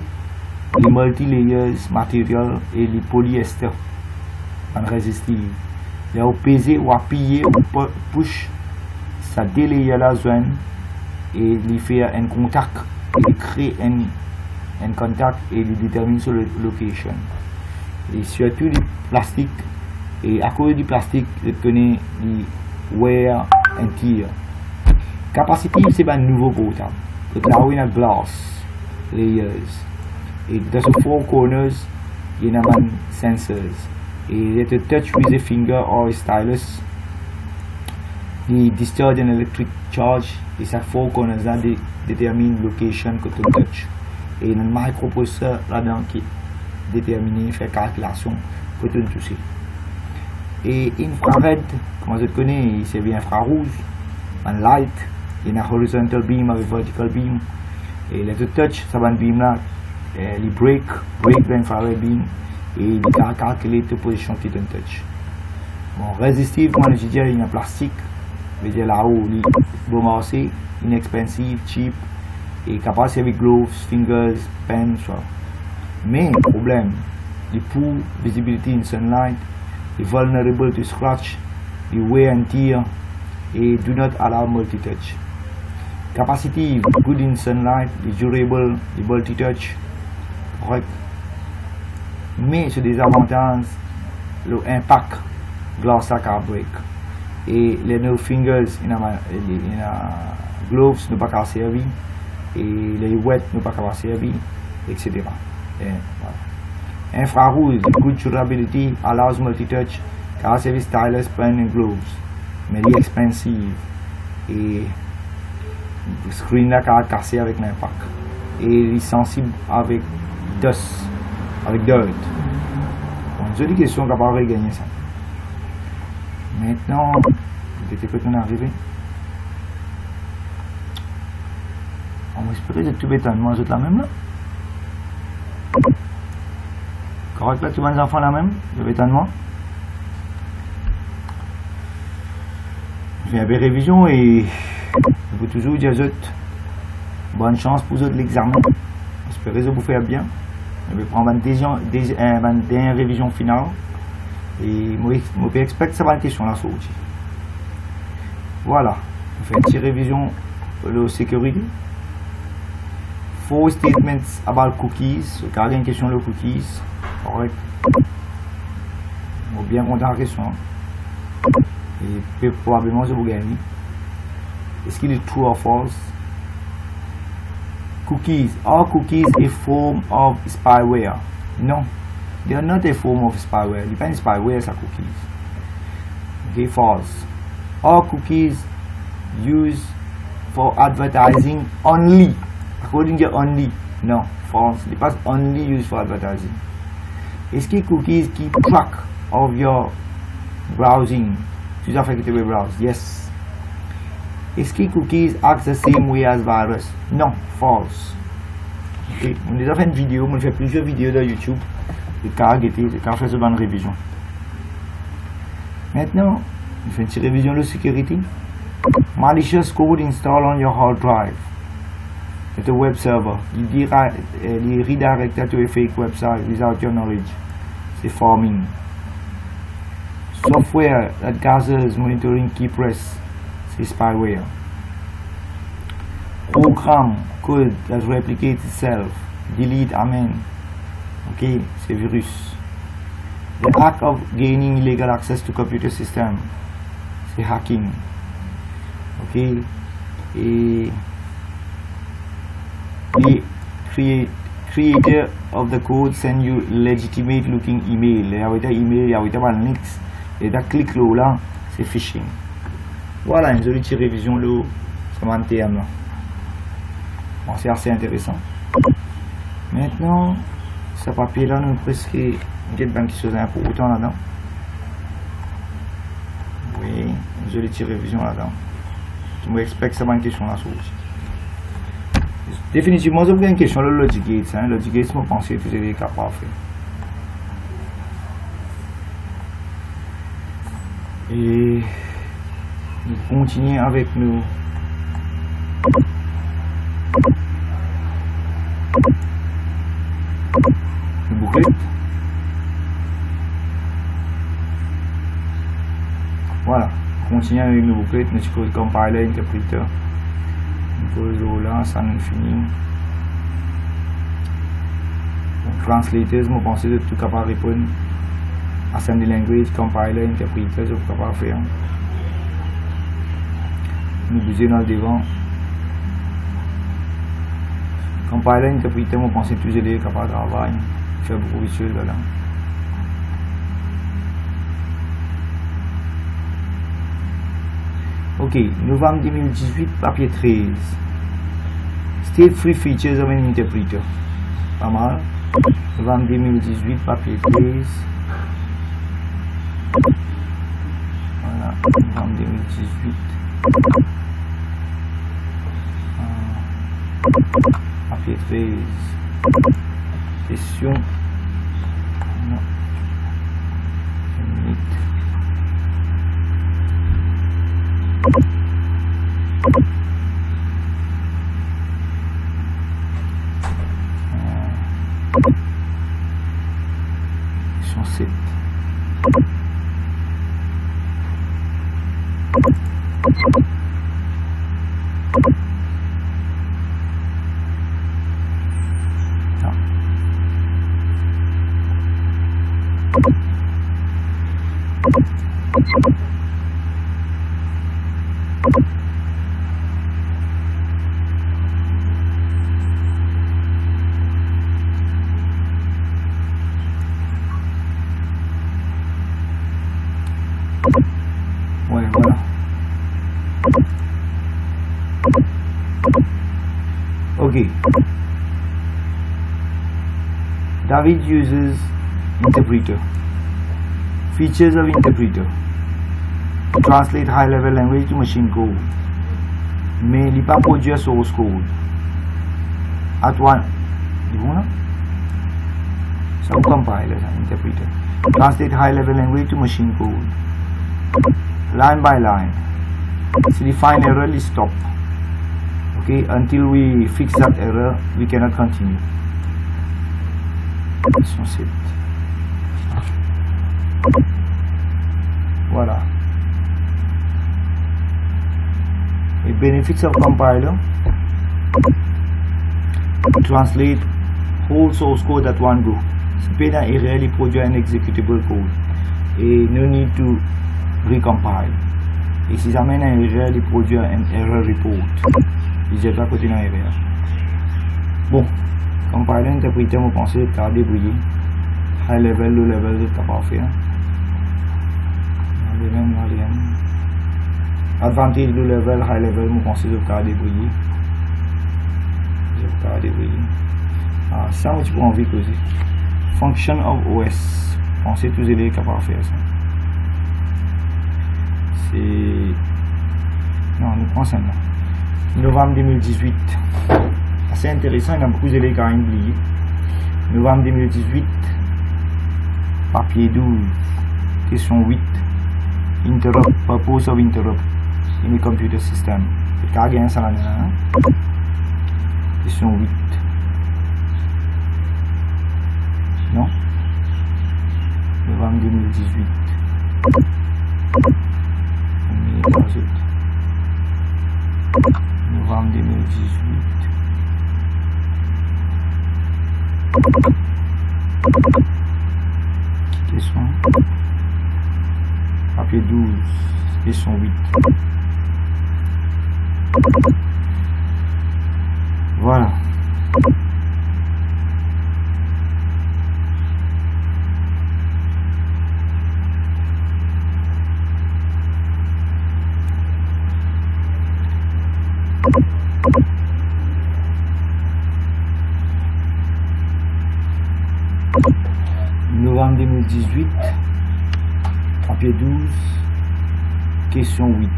les multi-layers matériel et les polyester. En résistive. Là, au peser ou appuyer ou push, ça délaye la zone et il fait un contact, il crée un contact et il détermine sur la location. Et surtout les plastiques, et à cause du plastique, je connais les wear and tear. Capacitive, c'est un nouveau portable. Là où il y a glass layers. Et dans ces 4 corners, il y a des sensors. Et il y a touch with a finger or a stylus. Il discharge an electric charge. Et ces 4 corners là déterminent la location que tu touches. Et il y a un microprocesseur là-dedans qui détermine, faire calculation que tu touches. Et infrared, comme je connais, il servait infrarouge, un light, Il y a un horizontal beam avec vertical beam. Et le touch, ça va un beam là. Les break l'infrared beam. Et il va calculer la position de ton touch. Bon, résistif, moi je dis il y a un plastique. Je veux dire là-haut, il est bon marché, inexpensive, cheap. Et capable avec gloves, fingers, pens. Mais le problème, les poor visibility in sunlight, les vulnerable to scratch, les wear and tear, et do not allow multi-touch. Capacity good in sunlight, les durable, les multi-touch, correct. Mais ce désavantage, l'impact, glass à break. Et les no fingers, in gloves ne pas qu'à servir, et les wet ne pas qu'à servir, etc. Et voilà. Infrarouge, good durability, allows multi-touch, car service stylus, pen and gloves. Mais il est expensive. Et le screen là car cassé avec l'impact. Et il est sensible avec dust, avec dirt. Bon, une jolie question capable de gagner ça. Maintenant, peut-être que on est arrivé. On va espérer que tout béton, moi je la même là. Correct là, tous mes enfants la même, le bétonnement. Je fais un peu révision et je peux toujours dire bonne chance pour l'examen. J'espère que vous faire bien. Je vais prendre une révision finale. Et je expecte que ça va être une question la sortie. Voilà. On fait une petite révision de la sécurité. 4 statements about cookies. Car il y a une question de cookies. Correct. On est bien content de la question. Et probablement je vous gagne. Est-ce qu'il est true or false? Cookies. Are cookies a form of spyware? No. They are not a form of spyware. Depends spyware are cookies. Okay, false. Are cookies used for advertising only? According to only. No, false. They are only used for advertising. Est-ce que cookies keep track of your browsing? Tu as fait que tu veux browse? Yes. Est-ce que cookies act the same way as virus? Non, false. Okay. On a déjà fait une vidéo, on a fait plusieurs vidéos dans YouTube. Le cas fait ce bonne révision. Maintenant, on fait une petite révision de sécurité. Malicious code installed on your hard drive. C'est un web server. Il redirected to a fake website without your knowledge. C'est farming. Software that gathers monitoring key press. C'est spyware. Program code that replicates itself. Delete, amen. Ok, c'est virus. The act of gaining illegal access to computer system, c'est hacking. Ok, et the creator of the code send you legitimate looking email. Il y a un email, il y a un link, et là clique là, c'est phishing. Voilà une jolie petite révision là, sur mon terme là. Bon, c'est assez intéressant. Maintenant, ce papier là, nous presque une banque qui se important là-dedans. Oui, une jolie petite révision là-dedans. Je m'expecte que ça va une question là-dessus. Définitivement, je vous une question, le Logic Gates. Logic Gates, je pense que vous avez capable de faire. Et nous continuons avec nous. Le bouclet. Voilà, continuons avec le bouclet, notre code compiler, interpréteur. Là, ça nous finit. Translators, je pense que tout capable de répondre. Assembly language, compiler, interpréteur, je suis capable de faire. Nous bouger dans le devant. Compiler, interpréteur, je pense que tout est capable de travailler. Faire beaucoup de choses là. Ok, novembre 2018, papier 13. State free features of an interpreter. Pas mal. Novembre 2018, papier 13. Voilà, novembre 2018. Papier 13. Question. Non. Une minute. Question 7. Ouais, voilà. Okay. David uses interpreter. Features of interpreter: to translate high-level language to machine code. Mais il pas produire source code. At one, some compiler interpreter. Translate high-level language to machine code. Line by line. So define error, is stop. Okay, until we fix that error, we cannot continue. Question 7. Voilà. The benefits of compiler: translate whole source code at one go. Speda it really produce an executable code. No need to recompile. Et si ça mène à une erreur, il produit un error report. Il ne pas côté dans l'erreur. Bon, compiler, interpréter, vous pensez que ça débrouiller. High level, low level, vous êtes capable de faire. Advantage, low level, high level, vous pensez que ça débrouiller. Ah, ça, moi, tu peux envie de causer. Function of OS. Pensez que vous êtes capable de faire ça. Non, nous prenons ça. Novembre 2018. C'est intéressant, il y a beaucoup d'éléments à oublier. Novembre 2018. Papier 12. Question 8. Interrupt. Purpose of interrupt in a computer system. C'est carrément ça là. Question 8. Non? Novembre 2018. Novembre 2018. Question. Papier 12. Question 8. Voilà. Novembre 2018, papier 12, question 8.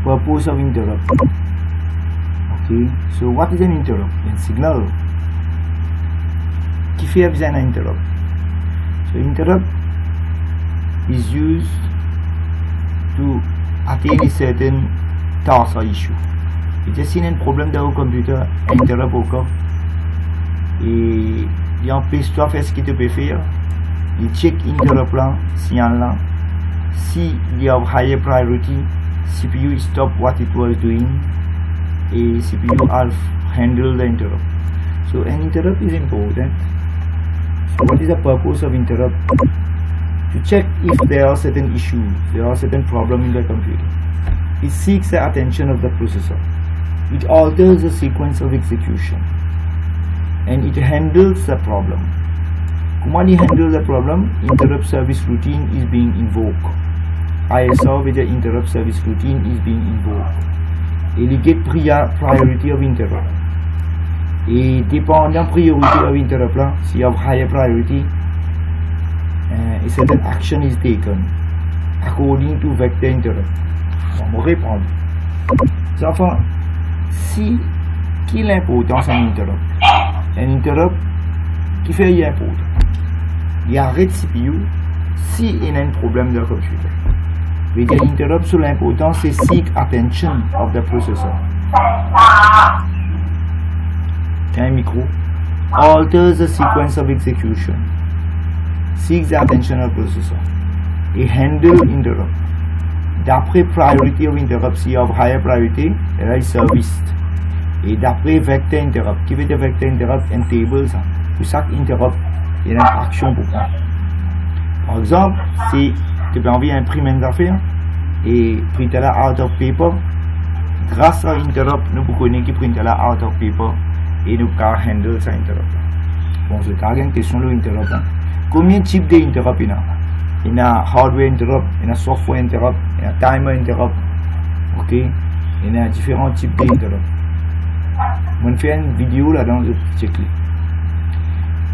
Purpose of interrupt. Okay, so what is an interrupt? A signal. Qui fait besoin d'un interrupt? So interrupt is used to attain a certain task or issue. If you see un problème dans le computer, interrupt au cas. Et il empêche toi de faire ce que tu peux faire. Il check interrupt là, signal là. Si il y a higher priority, CPU stop what it was doing and CPU will handle the interrupt. So an interrupt is important. So what is the purpose of interrupt? To check if there are certain issues, there are certain problems in the computer. It seeks the attention of the processor. It alters the sequence of execution. And it handles the problem. Comment it handles the problem? Interrupt service routine is being invoked. ISR with the interrupt service routine is being invoked. Et il get priority of interrupt. Et dépendant priority of interrupt là, si you have higher priority, a certain action is taken according to vector interrupt. On va répondre. Enfin, si qui est l'importance d'un interrupt? Un interrupt qui fait y important. Il arrête CPU si il y a un problème de computer. Interrupt sur l'importance c'est seek attention of the processor. Un micro. Alters the sequence of execution. Seeks the attention of the processor. Et handle interrupt. D'après priority of interrupt, si of higher priority, there is service. Et d'après vector interrupt, qui veut dire vector interrupt, un table ça. Pour chaque interrupt, il y a une action pour prendre. Par exemple, si tu as envie d'imprimer une affaire et printer là out of paper, grâce à interrupt, nous pouvons connaître qui printer là out of paper et nous pouvons handle ça interrupt. Bon, je t'ai une question de interrupt. Combien de types d'interrupt il y a? Il y a hardware interrupt, il y a software interrupt, il y a timer interrupt. Ok? Il y a différents types d'interrupt. On fait une vidéo là-dedans, je check.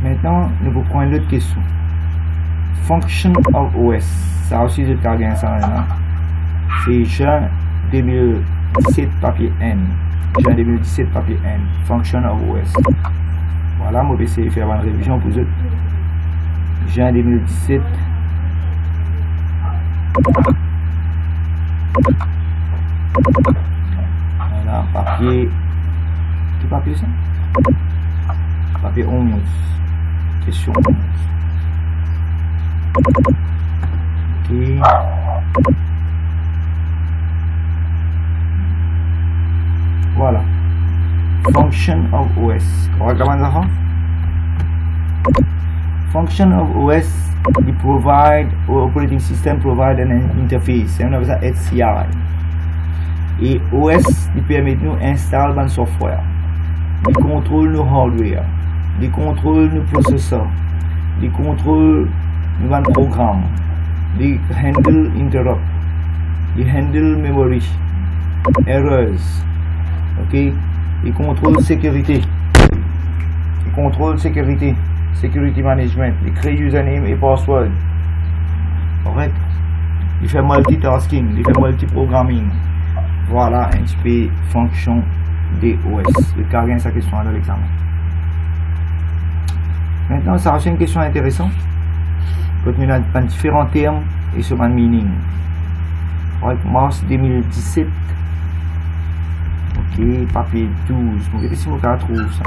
Maintenant, nous allons prendre l'autre question. Function of OS. Ça aussi, je t'ai ça maintenant. C'est juin 2017 papier N. Juin 2017 papier N. Function of OS. Voilà, je vais essayer de faire une révision pour vous. Juin 2017. Voilà, papier. Quel papier ça? Papier 11. Question 11. Ok. Voilà. Function of OS. Function of OS, it provide, or operating system provide an interface. On appelle ça HCI. Et OS, il permet de nous installer un software. Il contrôle nos hardware. Il contrôle nos processeurs. Il contrôle nos programmes. Il handle interrupt. Il handle memory. Errors. Ok. Il contrôle sécurité. Il contrôle sécurité. Security management. Il crée username et password. Correct. Il fait multitasking. Il fait multiprogramming. Voilà un petit peu fonction des OS. Le cas gagne sa question à l'examen. Maintenant, ça reste une question intéressante. Quand on a différents termes et sur un meaning. Mars 2017. Ok, papier 12. On va essayer de trouver ça.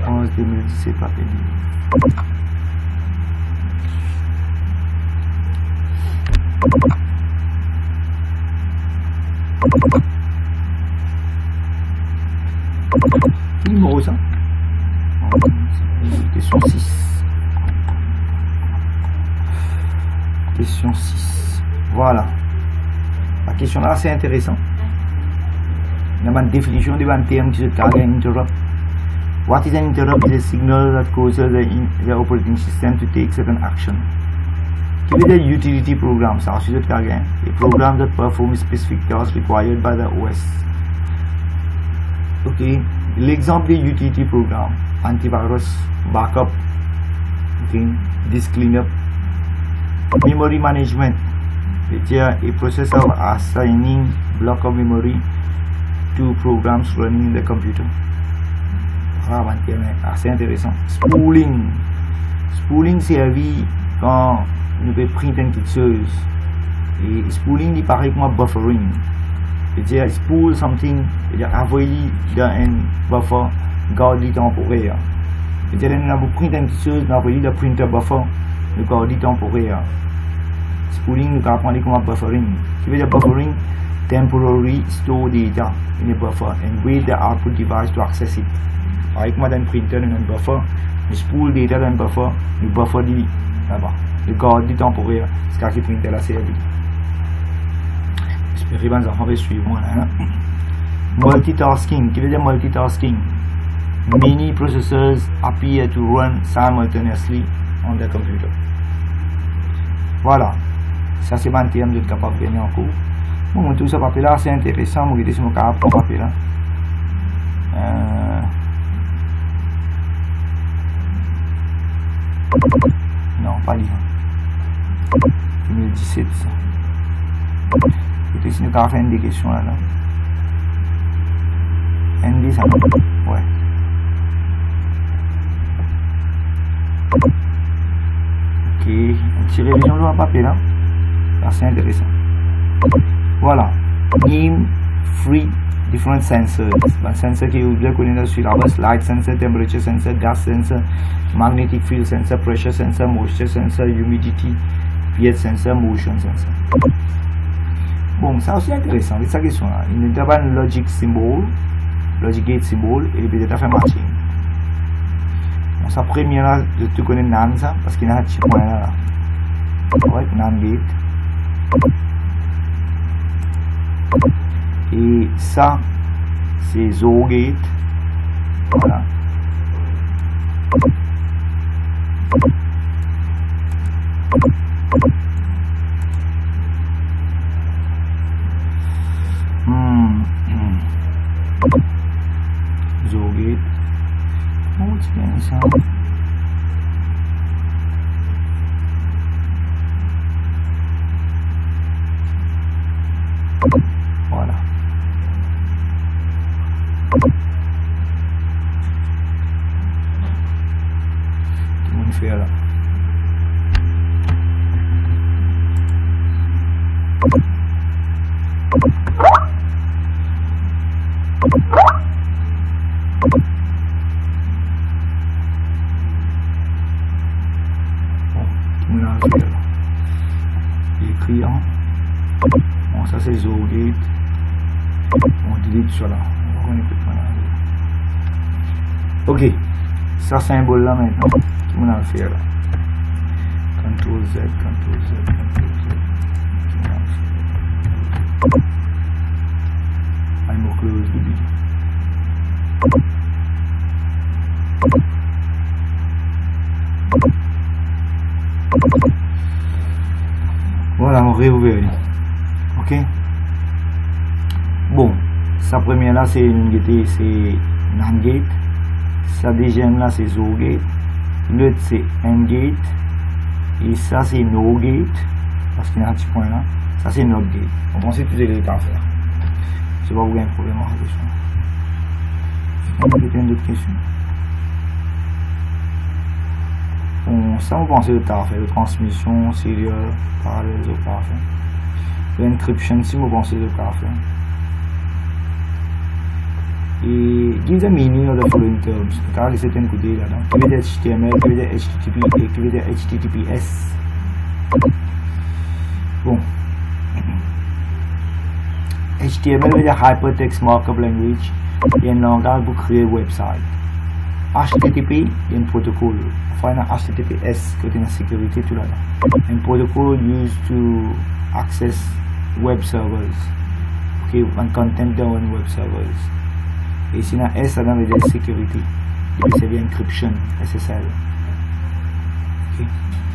Mars 2017, papier 12. Numéro ça. Question 6. Question 6. Voilà. La question là c'est intéressant. Il y a une définition de un terme qui se target interrupt. What is an interrupt? Is a signal that causes the operating system to take certain action. Quel est le utility program? Ça aussi le target. A program that performs specific tasks required by the OS. Ok. L'exemple des utility program. Antivirus, backup, okay, disk cleanup, memory management, which is a process of assigning block of memory to programs running in the computer. Voilà, assez intéressant. Spooling. Spooling servi quand nous pouvons printer une petite chose. Et spooling il paraît comme buffering. C'est-à-dire spool something, c'est-à-dire envoyer dans un buffer. Garde temporaire. C'est-à-dire nous avons pris une chose, nous avons pris le printer buffer, le garde temporaire. Spooling, nous apprenons comment buffering. Qui veut dire buffering? Temporary store data in a buffer and wait the output device to access it. Avec moi dans un printer, dans un buffer, nous spool data dans un buffer, nous buffer dit là-bas. Le garde temporaire, c'est ce qui printer la servi. J'espère que les enfants vont suivre moi là. Multitasking, qui veut dire multitasking? Many processors appear to run simultaneously on the computer. Voilà, ça c'est un terme de capable de venir en cours. Bon, tout ça papier là c'est intéressant. Je vais mon capable pour papier là. Non, pas livre. 2017 ça. Et puis si nous avons fait des questions là. ND ça ouais. Ok, une petite révision de papier là. Ça c'est intéressant. Voilà. Name three different sensors. Ben, sensor qui est bien connu dans le syllabus: light sensor, temperature sensor, gas sensor, magnetic field sensor, pressure sensor, moisture sensor, humidity, pH sensor, motion sensor. Bon, ça aussi intéressant. C'est ça question là. Il y a un logic symbol, logic gate symbol, et peut-être faire matching. Bon, ça première là, je te connais NAND ça, parce qu'il y a un petit point là. Ouais, NAND gate. Et ça, c'est ZOR gate. Voilà. ZOR gate. Oh, c'est bien ça. Voilà. Tout le monde fait là. Écrit en. Bon, ça c'est ZOR gate. On delete ça là. On écoute maintenant. Ok. Ça symbole là maintenant. Tout le monde a le faire là. Ctrl Z, Ctrl Z, Ctrl Z. I'm more close the video. Voilà, on réouvre. Ok. Bon, sa première là c'est une gate, c'est NAND gate. Sa deuxième là c'est ZOR gate. L'autre c'est AND gate. Et ça c'est NOR gate. Parce qu'il y a un petit point là. Ça c'est NOT gate. On pense que tous les gates à faire. Je vais pas vous avoir un problème avec ça. On va peut-être une autre question. Bon, ça on pense que le faire. La transmission, serial, parallèle, au parfait. L'encryption, si vous pensez que le faire. Et give the meaning of the following terms. Car c'est un côté là-dedans. Qui veut dire HTML, qui veut dire HTTP et qui veut dire HTTPS. Bon. HTML veut dire Hypertext Markup Language. Il y a un langage pour créer un website. HTTP, il y a un protocole. Enfin, un HTTPS, qui est une sécurité tout là-dedans. Un protocole used to access web servers. Okay, and content down web servers. Et ici, dans S, ça veut dire sécurité. Et c'est bien encryption, SSL.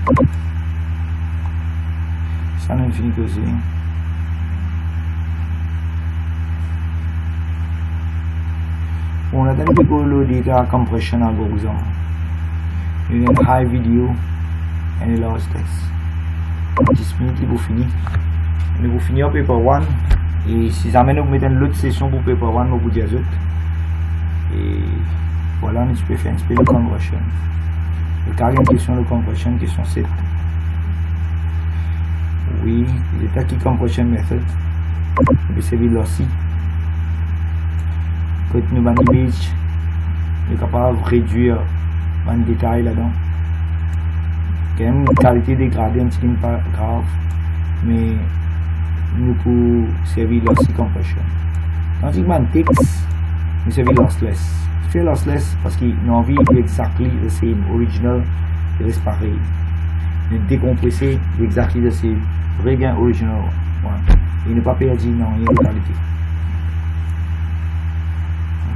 Ok. Ça, on a fini aussi. On a donné le data compression algorithm. Il y a un high video and a large text. 10 minutes, il vous finit. Il vous finit au paper 1. Et si jamais nous mettons l'autre session pour paper 1, nous vous dire autres. Et voilà, on peut faire un petit peu de compression. Le cas de question de compression, question 7. Oui, il est qui compression method. C'est velocity. Quand nous avons une image, on est capable de réduire un détail là-dedans. Quand même, une qualité dégradée, un petit peu pas grave, mais nous pouvons servir lossy compression. Tandis que un texte, nous servir lossless. Il fait lossless parce qu'il a envie exactly the same, original, il reste pareil. Mais décompressé, exactly the same, regain original. Ouais. Il n'est pas perdu, non, il y a une qualité.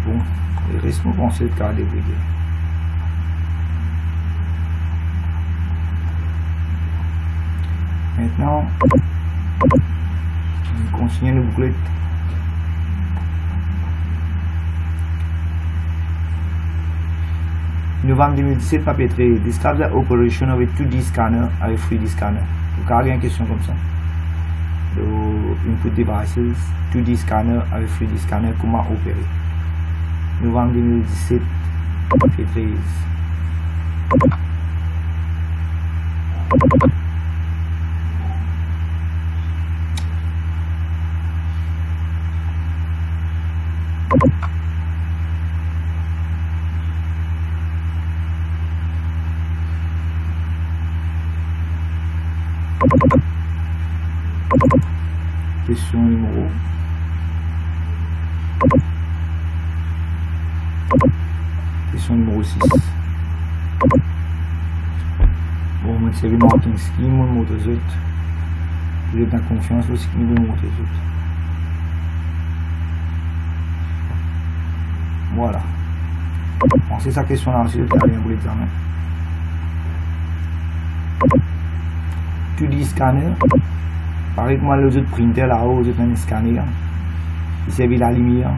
Bon, il reste nous penser de cas débridé. Maintenant, on continue le bouclette. Novembre 2017, papier 3. Describe the operation of a 2D scanner avec 3D scanner. Donc, il y a une question comme ça. Le input devices, 2D scanner avec 3D scanner, comment opérer. novembre 2017, fait 13. Question numéro question numéro 6. Bon, on c'est le marketing scheme, on monte les autres. Vous êtes en confiance aussi qu'il nous monte les autres. Voilà. Bon, c'est sa question là, ensuite, t'as rien pour l'examen. Tu dis scanner. Pareil que moi, les autres printers là-haut, les autres un scanner. Il servent la lumière.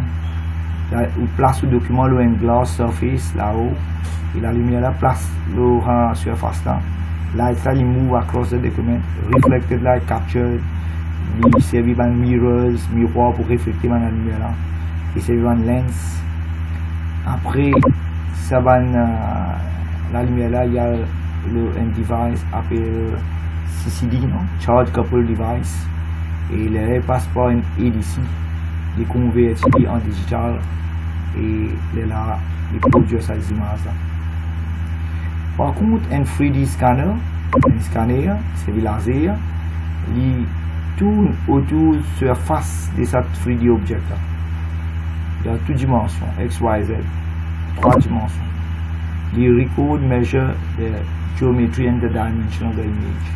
Ou place le document, le glass surface là-haut. Et la lumière là, place le surface là. Light là, il move across the document. Reflected light captured. Il servent un mirrors, miroir pour refléter la lumière là. Il servent un lens. Après, ça va la lumière là, il y a un device appelé CCD, non? Charge Couple Device. Et les passe par une ADC. Les convertis en digital. Et là, les produire ces images là. Par contre, un 3D scanner, c'est le laser, il tourne autour de la face de cette 3D object là. Il y a toutes dimensions, X, Y, Z, 3 dimensions. Il record, measure the geometry and the dimension of the image.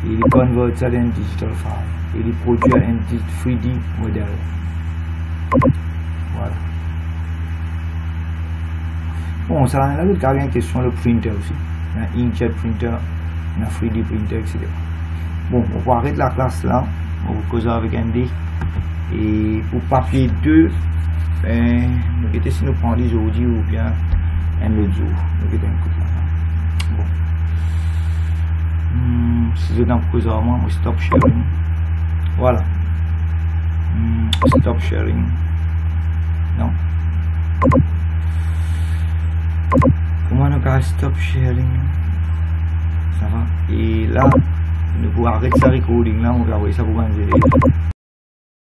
Il convert ça en digital file. Il produit un 3D modèle. Voilà. Bon, ça a une question le printer aussi. Un inkjet printer, un 3D printer, etc. Bon, on va arrêter la classe là. On va causer avec Andy. Et pour papier 2, ben, nous avons si nous prenons les aujourd'hui ou bien un autre jour. Nous avons un coup là. Bon. Si vous êtes dans le cause à moi, stop sharing. Voilà. Stop sharing. Non. Comment nous allons stop sharing? Ça va. Et là, nous pouvons arrêter ça recording là, on va voir ça pour vous.